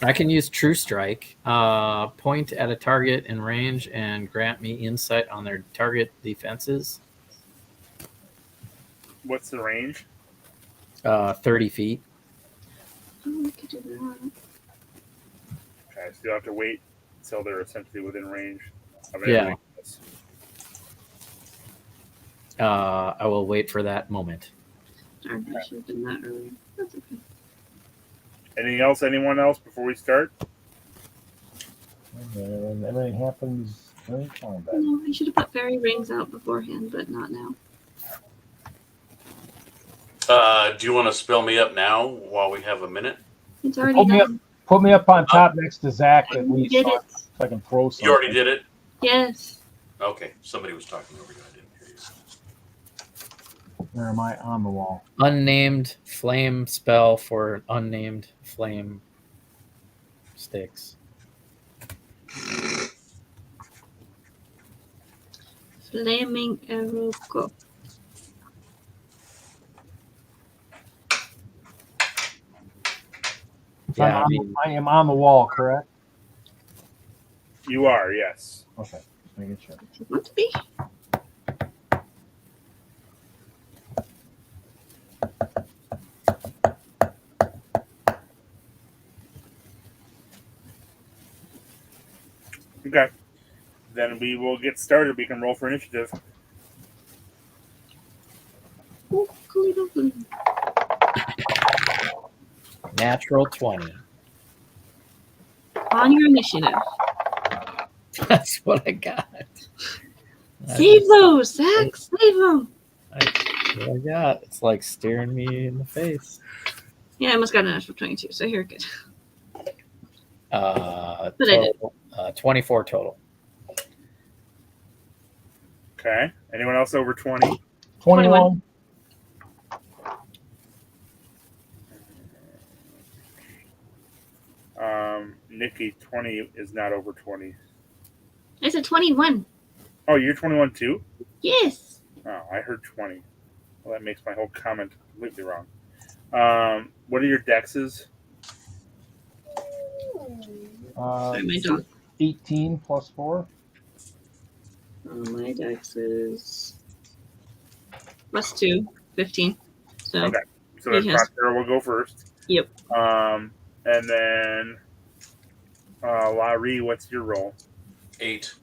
I can use True Strike. Point at a target in range and grant me insight on their target defenses. What's the range? 30 feet. Oh, we could do that. Okay, so you'll have to wait until they're essentially within range of Yeah. everything else. I will wait for that moment. Darn, I should have done that earlier. That's okay. Anything else? Anyone else before we start? And everything happens during combat. No, I should have put fairy rings out beforehand, but not now. Do you want to spell me up now while we have a minute? It's already done. Put me up on top next to Zakk at You least, did so it. I can throw something. You already did it? Yes. Okay, somebody was talking over you. I didn't hear you. Where am I on the wall? Unnamed flame spell for unnamed flame sticks. Flaming arrow go. So Yeah, I mean- I am on the wall, correct? You are, yes. Okay, just making sure. If you want to be. Okay. Then we will get started. We can roll for initiative. Oh, cool. Natural 20. On your initiative. That's what I got. Save those, Zakk. Save them. That's what I got. It's like staring me in the face. Yeah, I almost got a natural 22, so you're good. Total, But I did. 24 total. Okay. Anyone else over 20? 21. Nikki, 20 is not over 20. I said 21. Oh, you're 21 too? Yes. Oh, I heard 20. Well, that makes my whole comment completely wrong. What are your dexes? Sorry, my dog. 18 plus 4. My dex is +2, 15. So Okay. So then Yes. Pronterro will go first. Yep. And then Lah-Ree, what's your roll? 8.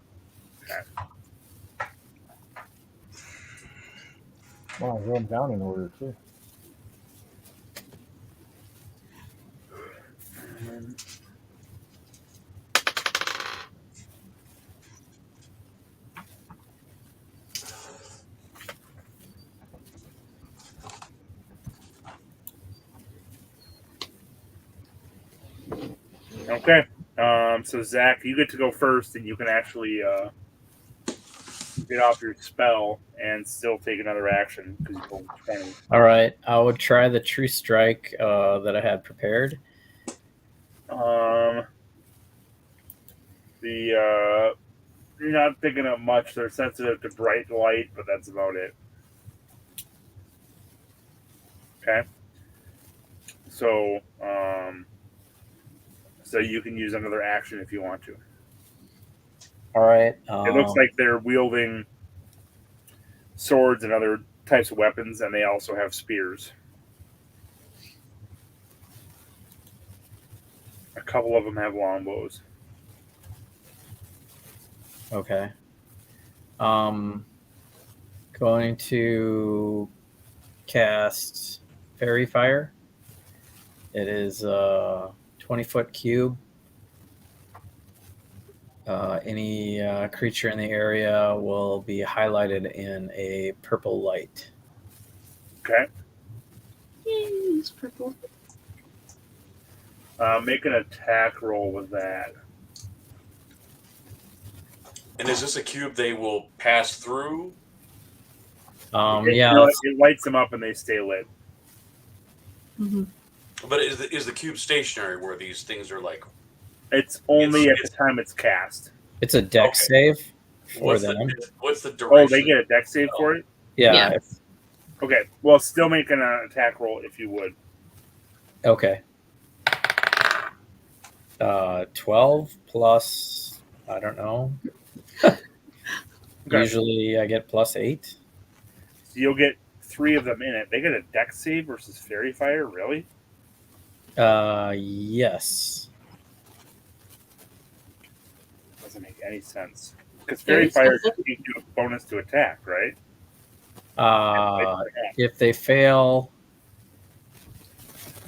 Well, I wrote them down in order, too. Okay. So Zakk, you get to go first, and you can actually get off your spell and still take another action because you rolled 20. All right. I would try the True Strike that I had prepared. You're not picking up much. They're sensitive to bright light, but that's about it. Okay. So, so you can use another action if you want to. All right. It looks like they're wielding swords and other types of weapons, and they also have spears. A couple of them have longbows. Okay. Going to cast Fairy Fire. It is a 20-foot cube. Any creature in the area will be highlighted in a purple light. Okay. Yay, it's purple. Make an attack roll with that. And is this a cube they will pass through? Yeah. It lights them up and they stay lit. Mm-hmm. But is the cube stationary where these things are like? It's only at the time it's cast. It's a dex save for them. What's the duration? Oh, they get a dex save for it? Yeah. Yeah. Okay. Well, still make an attack roll if you would. Okay. 12 plus, I don't know. Okay. Usually I get plus 8. So you'll get 3 of them in it. They get a dex save versus Fairy Fire? Really? Yes. Doesn't make any sense. Because Fairy Fire gives you a bonus to attack, right? If they fail,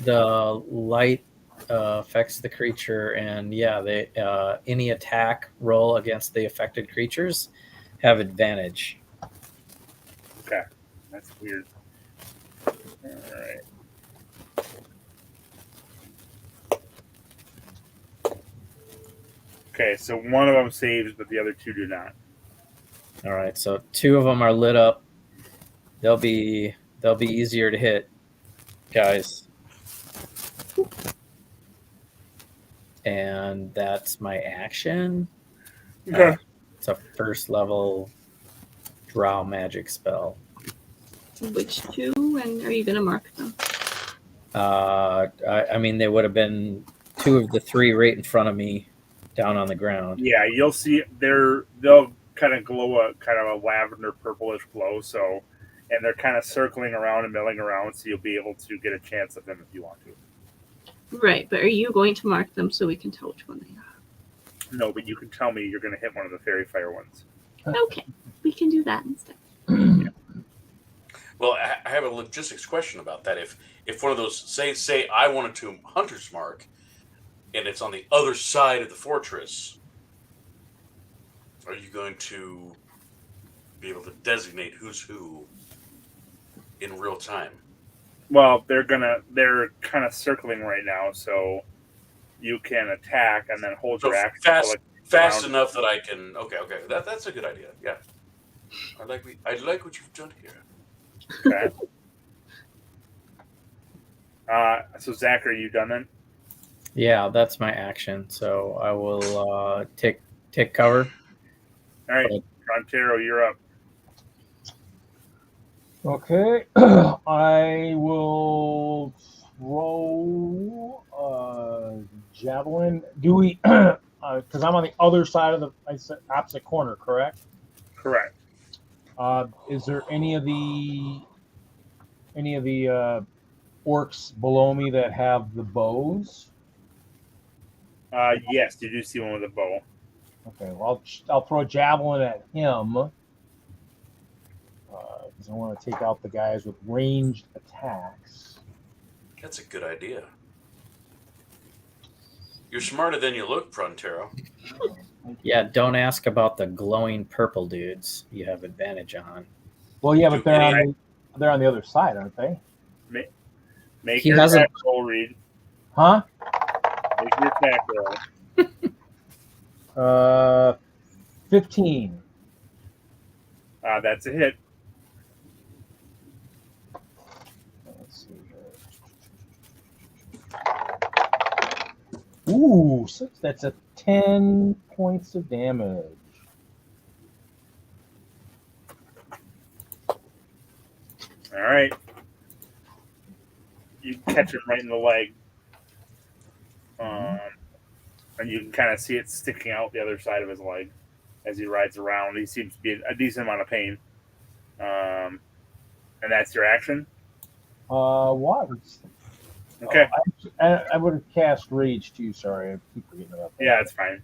the light affects the creature, and they any attack roll against the affected creatures have advantage. Okay. That's weird. All right. Okay, so one of them saves, but the other 2 do not. All right, so 2 of them are lit up. They'll be easier to hit, guys. And that's my action. Okay. It's a first level Drow magic spell. Which 2? And are you going to mark them? I mean, they would have been 2 of the 3 right in front of me, down on the ground. Yeah, you'll see they'll kind of glow a lavender purplish glow. So, and they're kind of circling around and milling around, so you'll be able to get a chance at them if you want to. Right, but are you going to mark them so we can tell which one they are? No, but you can tell me you're going to hit one of the Fairy Fire ones. Okay, we can do that instead. Well, I have a logistics question about that. If one of those, say I wanted to Hunter's Mark, and it's on the other side of the fortress, are you going to be able to designate who's who in real time? Well, they're kind of circling right now, so you can attack and then hold your action. Fast enough that I can. Okay. That's a good idea. Yeah, I like what you've done here. Okay. So Zakk, are you done then? Yeah, that's my action. So I will take cover. All right, Pronterro, you're up. Okay, I will throw javelin. Do we? Because I'm on the other side of the opposite corner, correct? Correct. Is there any of the orcs below me that have the bows? Yes, you do see one with a bow. Okay, well, I'll throw a javelin at him because I want to take out the guys with ranged attacks. That's a good idea. You're smarter than you look, Pronterro. Yeah, don't ask about the glowing purple dudes. You have advantage on. Well, yeah, but they're on the other side, aren't they? Make He your has a- attack roll, Reed. Huh? Make your attack roll. 15. That's a hit. Let's see here. Ooh, that's a 10 points of damage. All right. You catch him right in the leg. And you can kind of see it sticking out the other side of his leg as he rides around. He seems to be in a decent amount of pain. And that's your action? What? Okay. I would have cast Rage too. Sorry, I keep forgetting about that. Yeah, it's fine.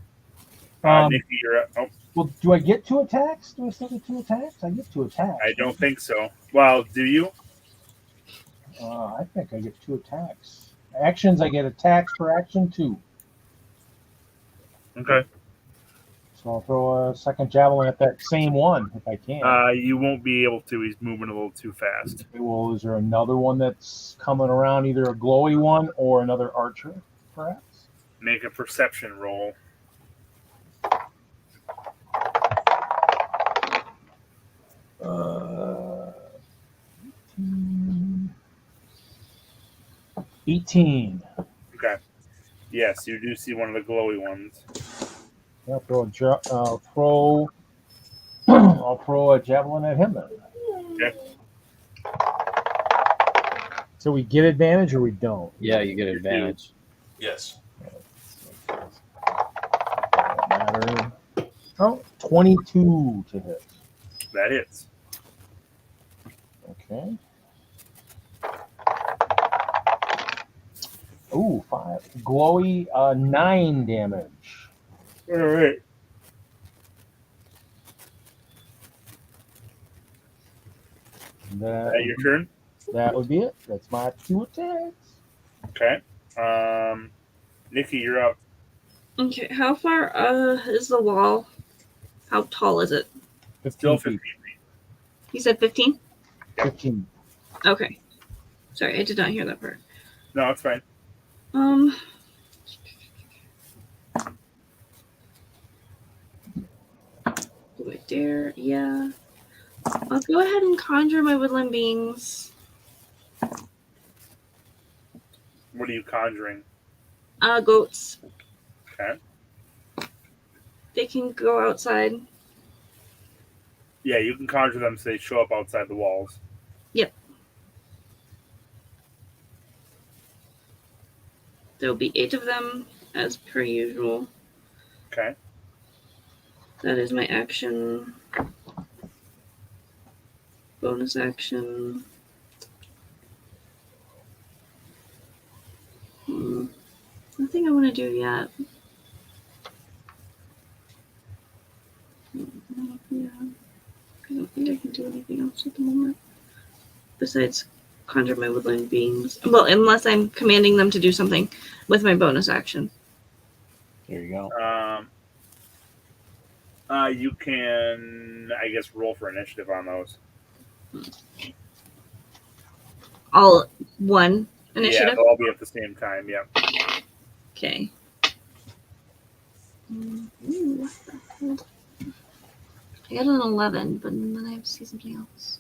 Nikki, you're up. Oh, Well, do I get 2 attacks? Do I still get 2 attacks? I get 2 attacks. I don't think so. Well, do you? I think I get 2 attacks. Actions, I get attacks per action 2. Okay. So I'll throw a second javelin at that same one if I can. You won't be able to. He's moving a little too fast. Well, is there another one that's coming around, either a glowy one or another archer, perhaps? Make a perception roll. Uh, 18. Okay. Yes, you do see one of the glowy ones. I'll throw a javelin at him then. Okay. So we get advantage or we don't? Yeah, you get advantage. Yes. Matter. Oh, 22 to hit. That hits. Okay. Ooh, 5. Glowy, 9 damage. All right. That Your turn? That would be it. That's my 2 attacks. Okay. Nikki, you're up. Okay, how far is the wall? How tall is it? 15 Still feet. 15 feet. You said 15? 15. Okay. Sorry, I did not hear that part. No, it's fine. Do I dare? Yeah. I'll go ahead and conjure my woodland beings. What are you conjuring? Goats. Okay. They can go outside. Yeah, you can conjure them so they show up outside the walls. Yep. There'll be 8 of them, as per usual. Okay. That is my action. Bonus action. Nothing I want to do yet. Yeah. I don't think I can do anything else at the moment. Besides conjure my woodland beings. Well, unless I'm commanding them to do something with my bonus action. There you go. You can, I guess, roll for initiative on those. All one initiative? Yeah, they'll all be at the same time, yeah. Okay. Ooh, what the hell? I got an 11, but then I have to see something else.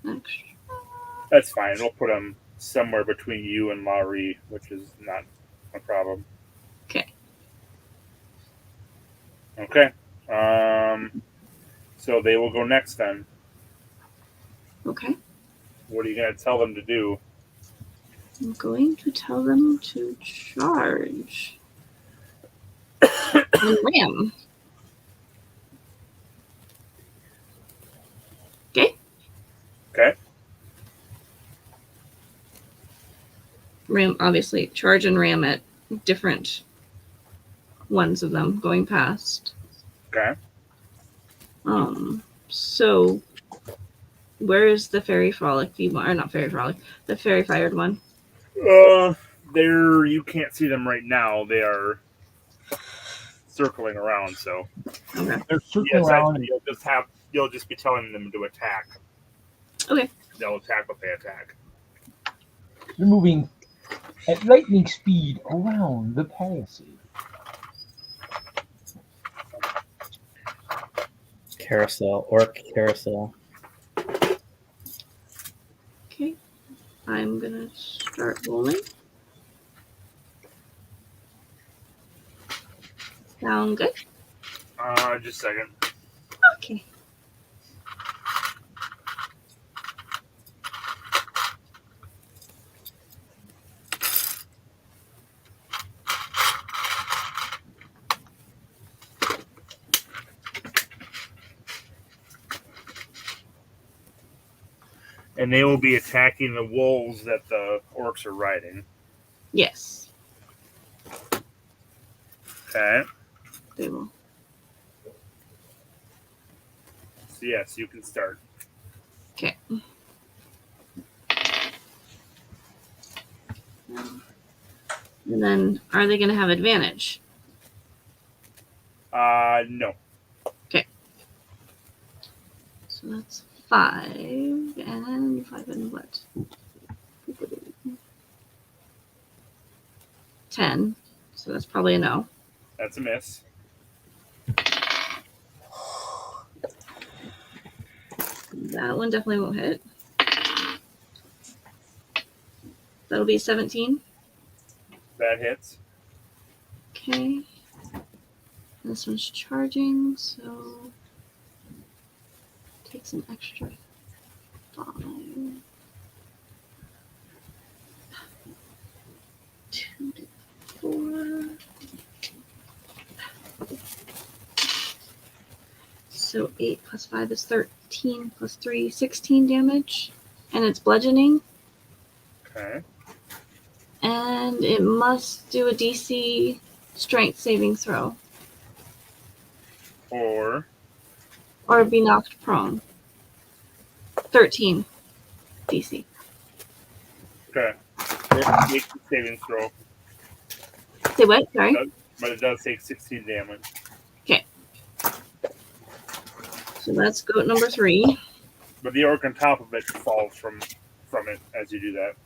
Extra. That's fine. We'll put them somewhere between you and Lah-Ree, which is not a problem. Okay. Okay. So they will go next then. Okay. What are you going to tell them to do? I'm going to tell them to charge. And ram. Okay. Okay. Ram, obviously, charge and ram at different ones of them going past. Okay. So where is the fairy frolic one? Or not fairy frolic, the fairy fired one? You can't see them right now. They are circling around, so. Okay. They're circling around. And You'll just be telling them to attack. Okay. They'll attack what they attack. they're moving at lightning speed around the palace. Carousel, orc carousel. Okay. I'm gonna start rolling. Sound good? Just a second. Okay. And they will be attacking the wolves that the orcs are riding. Yes, Okay. they will. So yes, you can start. Okay. And then, are they going to have advantage? No. So that's 5 and 5 and what? 10. So that's probably a no. That's a miss. That one definitely won't hit. That'll be 17. That hits. Okay. This one's charging, so takes an extra 5. 2 to 4. So 8 plus 5 is 13 plus 3, 16 damage. And it's bludgeoning. Okay. And it must do a DC strength saving throw. Or Or be knocked prone. 13 DC. okay. It makes a saving throw, Say what? Sorry. but it does take 16 damage. So that's goat number 3. But the orc on top of it falls from it as you do that.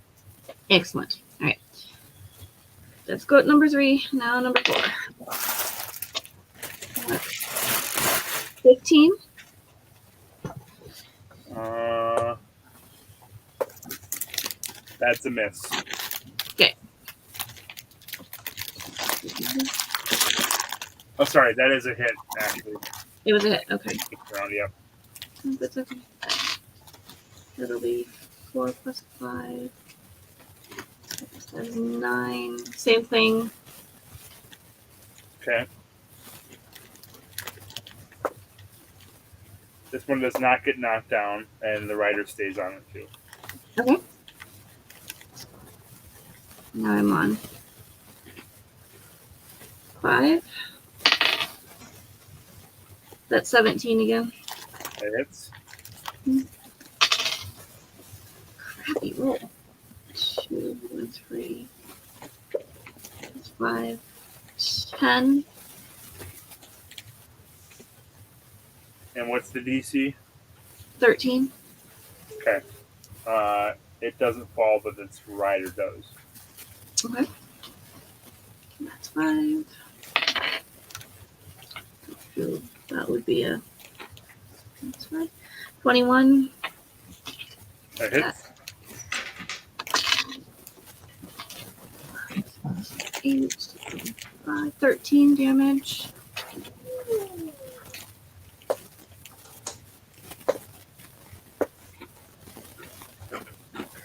Excellent. All right. That's goat number 3. Now number 4. 15. That's a miss. Okay. Oh, sorry, that is a hit, actually. It was a hit. Okay. Around, yep. That's okay. That'll be 4 plus 5. That's 9. Same thing. Okay. This one does not get knocked down, and the rider stays on it too. Okay. Now I'm on 5. That's 17 again. That hits. Crappy roll. 2 and 3. That's 5. 10. And what's the DC? 13. Okay. It doesn't fall, but its rider does. Okay. That's 5. So that would be a. That's 5. 21. That hits. 8. 5. 13 damage.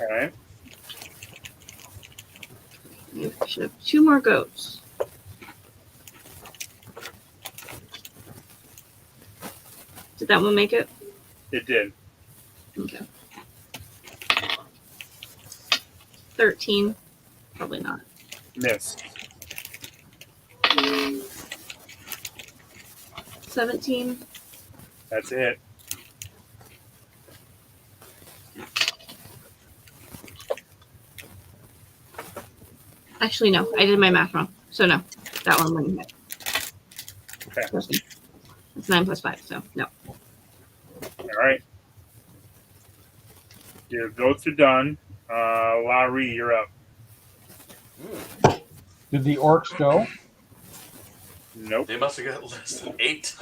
Okay. You should have 2 more goats. Did that one make it? It did. Okay. 13. Probably not. Miss. 17. That's a hit. Actually, no. I did my math wrong. So, no. That one wouldn't hit. Okay. It's 9 plus 5, so no. All right. Your goats are done. Lah-Ree, you're up. Did the orcs go? Nope. They must have got less than 8.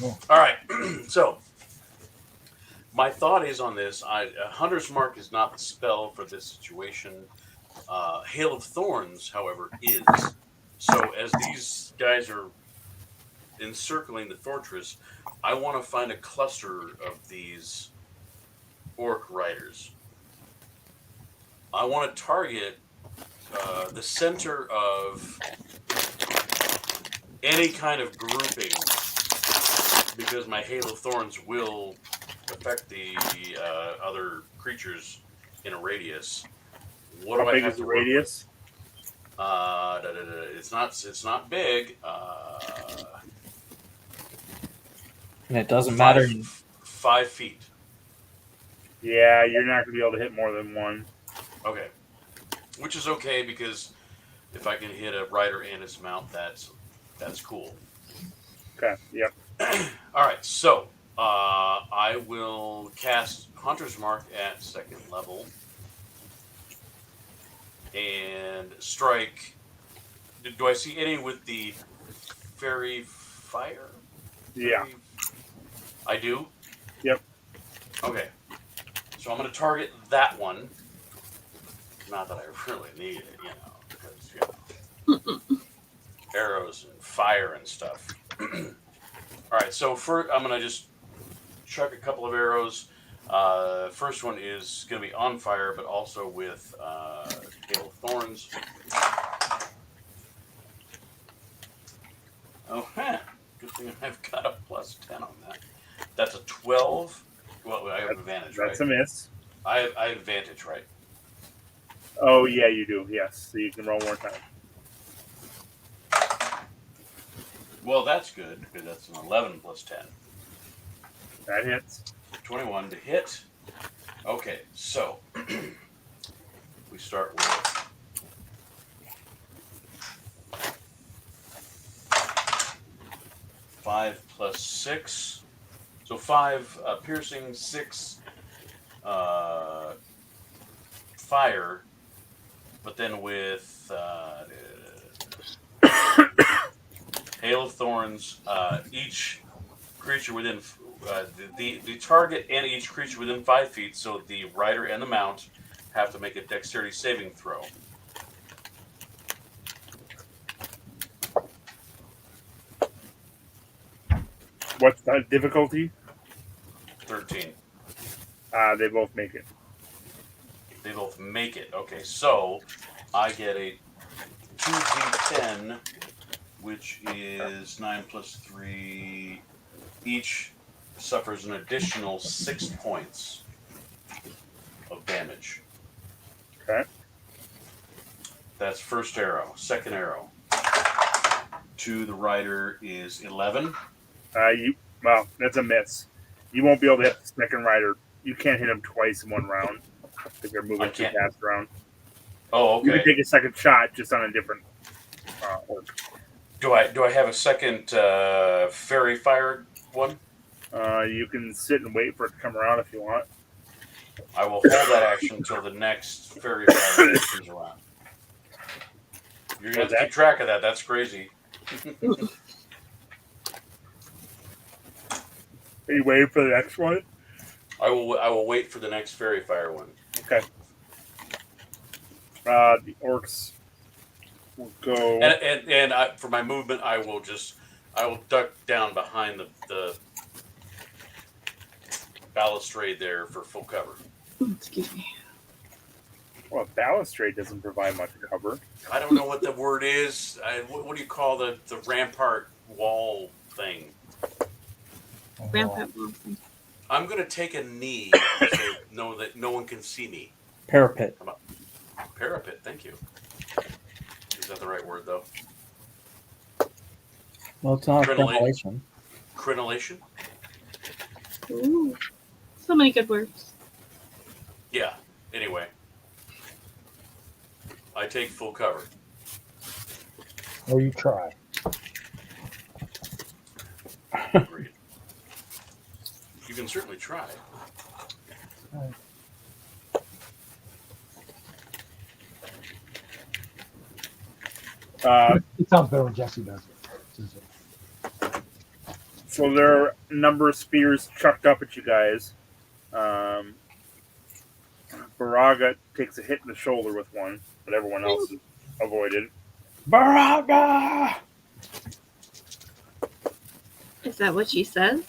All right. So, my thought is on this. Hunter's Mark is not the spell for this situation. Hail of Thorns, however, is. So, as these guys are encircling the fortress, I want to find a cluster of these orc riders. I want to target the center of any kind of grouping, because my hail of thorns will affect the other creatures in a radius. What How do I big have is to the work with? radius? It's not big. And it doesn't matter. 5 feet. Yeah, you're not going to be able to hit more than one. Okay, which is okay because if I can hit a rider and his mount, that's cool. Okay, yep. All right, so I will cast Hunter's Mark at 2nd level and strike. Do I see any with the fairy fire? Yeah. I do? Yep. Okay. So I'm going to target that one. Not that I really need it, because, arrows and fire and stuff. All right, so first I'm going to just chuck a couple of arrows. First one is going to be on fire, but also with Hail of Thorns. Oh, good thing I've got a +10 on that. That's a 12. Well, I have advantage, right? That's a miss. I have advantage, right? Oh, yeah, you do. Yes. So you can roll more time. Well, that's good, because that's an 11 + 10. That hits. 21 to hit. Okay, so we start with 5 + 6. So 5 piercing, 6 fire, but then with Hail of Thorns, each creature within the target and each creature within 5 feet, so the rider and the mount have to make a dexterity saving throw. What's the difficulty? 13. They both make it. They both make it. Okay, so I get a 2d10, which is 9 + 3. Each suffers an additional 6 points of damage. Okay. That's first arrow. Second arrow to the rider is 11. Well, that's a miss. You won't be able to hit the second rider. You can't hit him twice in one round if you're moving too fast around. Oh, You okay. can take a second shot just on a different orc. Do I have a second fairy fire one? You can sit and wait for it to come around if you want. I will hold that action until the next fairy fire comes around. You're going to have to keep track of that. That's crazy. Are you waiting for the next one? I will wait for the next fairy fire one. Okay. The orcs will go. And for my movement, I will duck down behind the balustrade there for full cover. Excuse me. Well, a balustrade doesn't provide much cover. I don't know what the word is. What do you call the rampart wall thing? Rampart wall thing. I'm going to take a knee so that no one can see me. Parapet. Parapet, thank you. Is that the right word, though? Well, it's not Crenellation. crenellation. Crenellation? Ooh. So many good words. Yeah. Anyway. I take full cover. Or you try. Agreed. You can certainly try. It sounds better when Jesse does it. So there are a number of spears chucked up at you guys. Baraga takes a hit in the shoulder with one, but everyone else is avoided. Baraga! Is that what she says?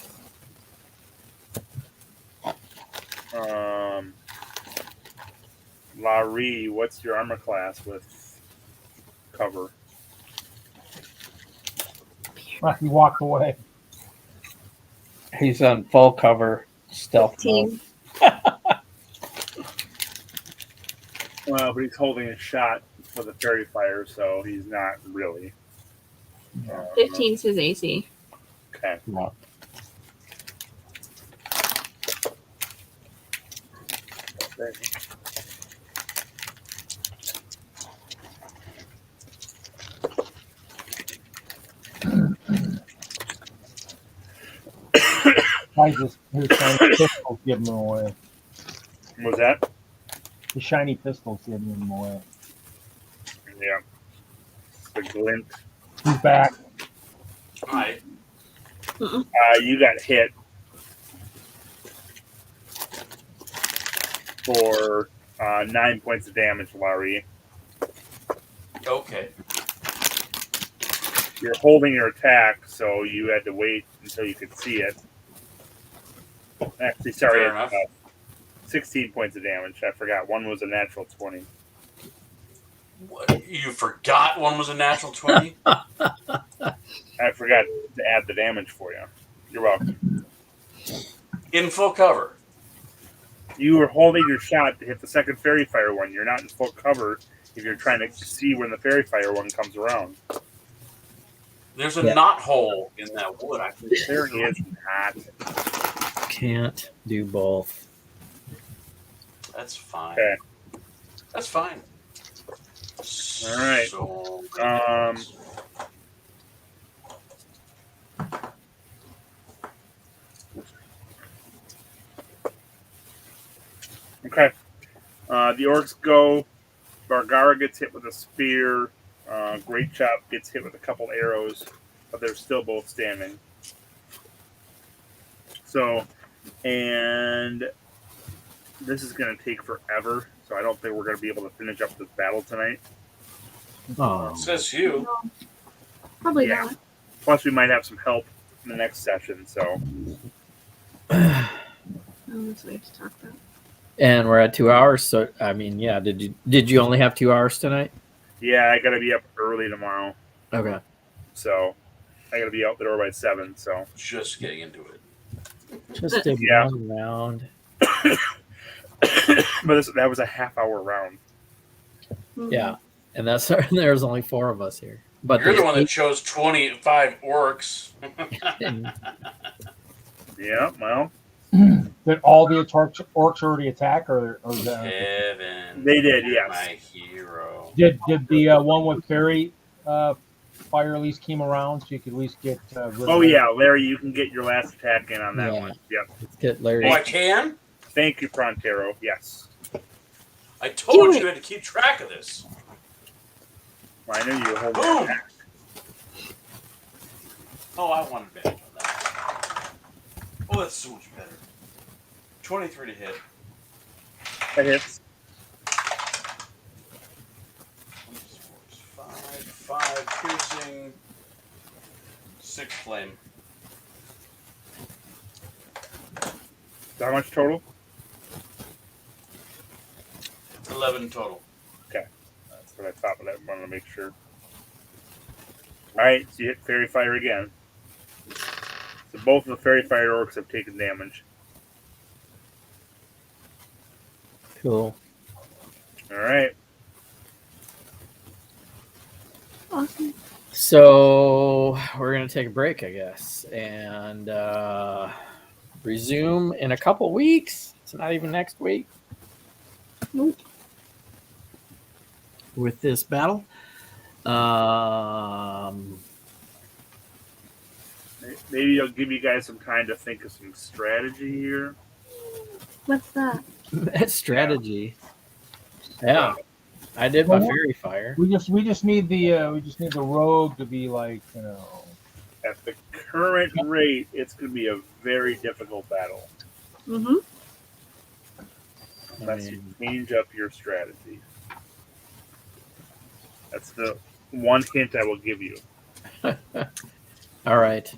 Lah-Ree, what's your armor class with cover? He walked away. He's on full cover stealth mode. 15. Well, but he's holding a shot for the fairy fire, so he's not really. 15's his AC. Okay. No. I just his shiny pistol's giving him away. What was that? The shiny pistol's giving him away. Yeah. The glint. He's back. Hi. You got hit for 9 points of damage, Lah-Ree. Okay. You're holding your attack, so you had to wait until you could see it. Actually, sorry, Fair enough. 16 points of damage. I forgot. One was a natural 20. What? You forgot one was a natural 20? I forgot to add the damage for you. You're welcome. In full cover. You were holding your shot to hit the second fairy fire one. You're not in full cover if you're trying to see when the fairy fire one comes around. There's a knot hole in that wood. I can There is not. Can't do both. That's fine. Okay. That's fine. All right. So, Okay. The orcs go. Bargara gets hit with a spear. Great Chop gets hit with a couple arrows, but they're still both standing. So, and this is going to take forever, so I don't think we're going to be able to finish up this battle tonight. Oh, says you. No. Probably Yeah. not. Plus, we might have some help in the next session, so. Oh, that's what we have to talk about. and we're at 2 hours. So I mean, yeah. Did you only have 2 hours tonight? Yeah, I got to be up early tomorrow, Okay. so I got to be out the door by 7, so. Just getting into it. Just a Yeah. one round. But that was a half-hour round. Mhm. Yeah, and there's only 4 of us here. But You're the there's one that chose 25 orcs. and Yeah, well, Did all the orcs already attack, or Kevin. They did, yes. My hero. did the one with fairy fire at least came around, so you could at least get? Rid oh of it? yeah, Larry, you can get your last attack in on that Yeah. one. Yep. let's get Larry. Oh, I can? Thank you, Pronterro. Yes. I told Do you I had to keep track of this. Well, I knew you were holding Boom. attack. Oh, I want advantage on that. Oh, that's so much better. 23 to hit. That hits. 5 piercing, 6 flame. So how much total? 11 total. That's what I thought, but I wanted to make sure. All right, so you hit Fairy Fire again. So both of the Fairy Fire orcs have taken damage. Cool. All right. Awesome. So we're gonna take a break, I guess, and resume in a couple weeks. It's not even next week. Nope. With this battle. Maybe I'll give you guys some time to think of some strategy here. What's that? That strategy. Yeah. I did my fairy fire. We just need the rogue to be like, you know. At the current rate, it's going to be a very difficult battle Mm-hmm. unless you change up your strategy. That's the one hint I will give you. All right.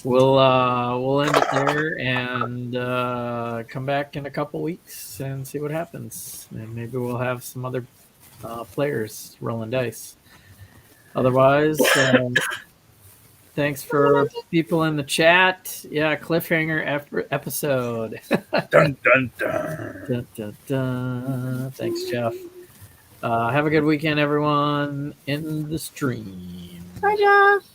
we'll end it there and come back in a couple weeks and see what happens. And maybe we'll have some other players rolling dice. Otherwise, thanks for people in the chat. Yeah, cliffhanger episode. Dun dun dun. Dun, dun, dun. Thanks, Jeff. Have a good weekend, everyone, in the stream. Bye, Jeff.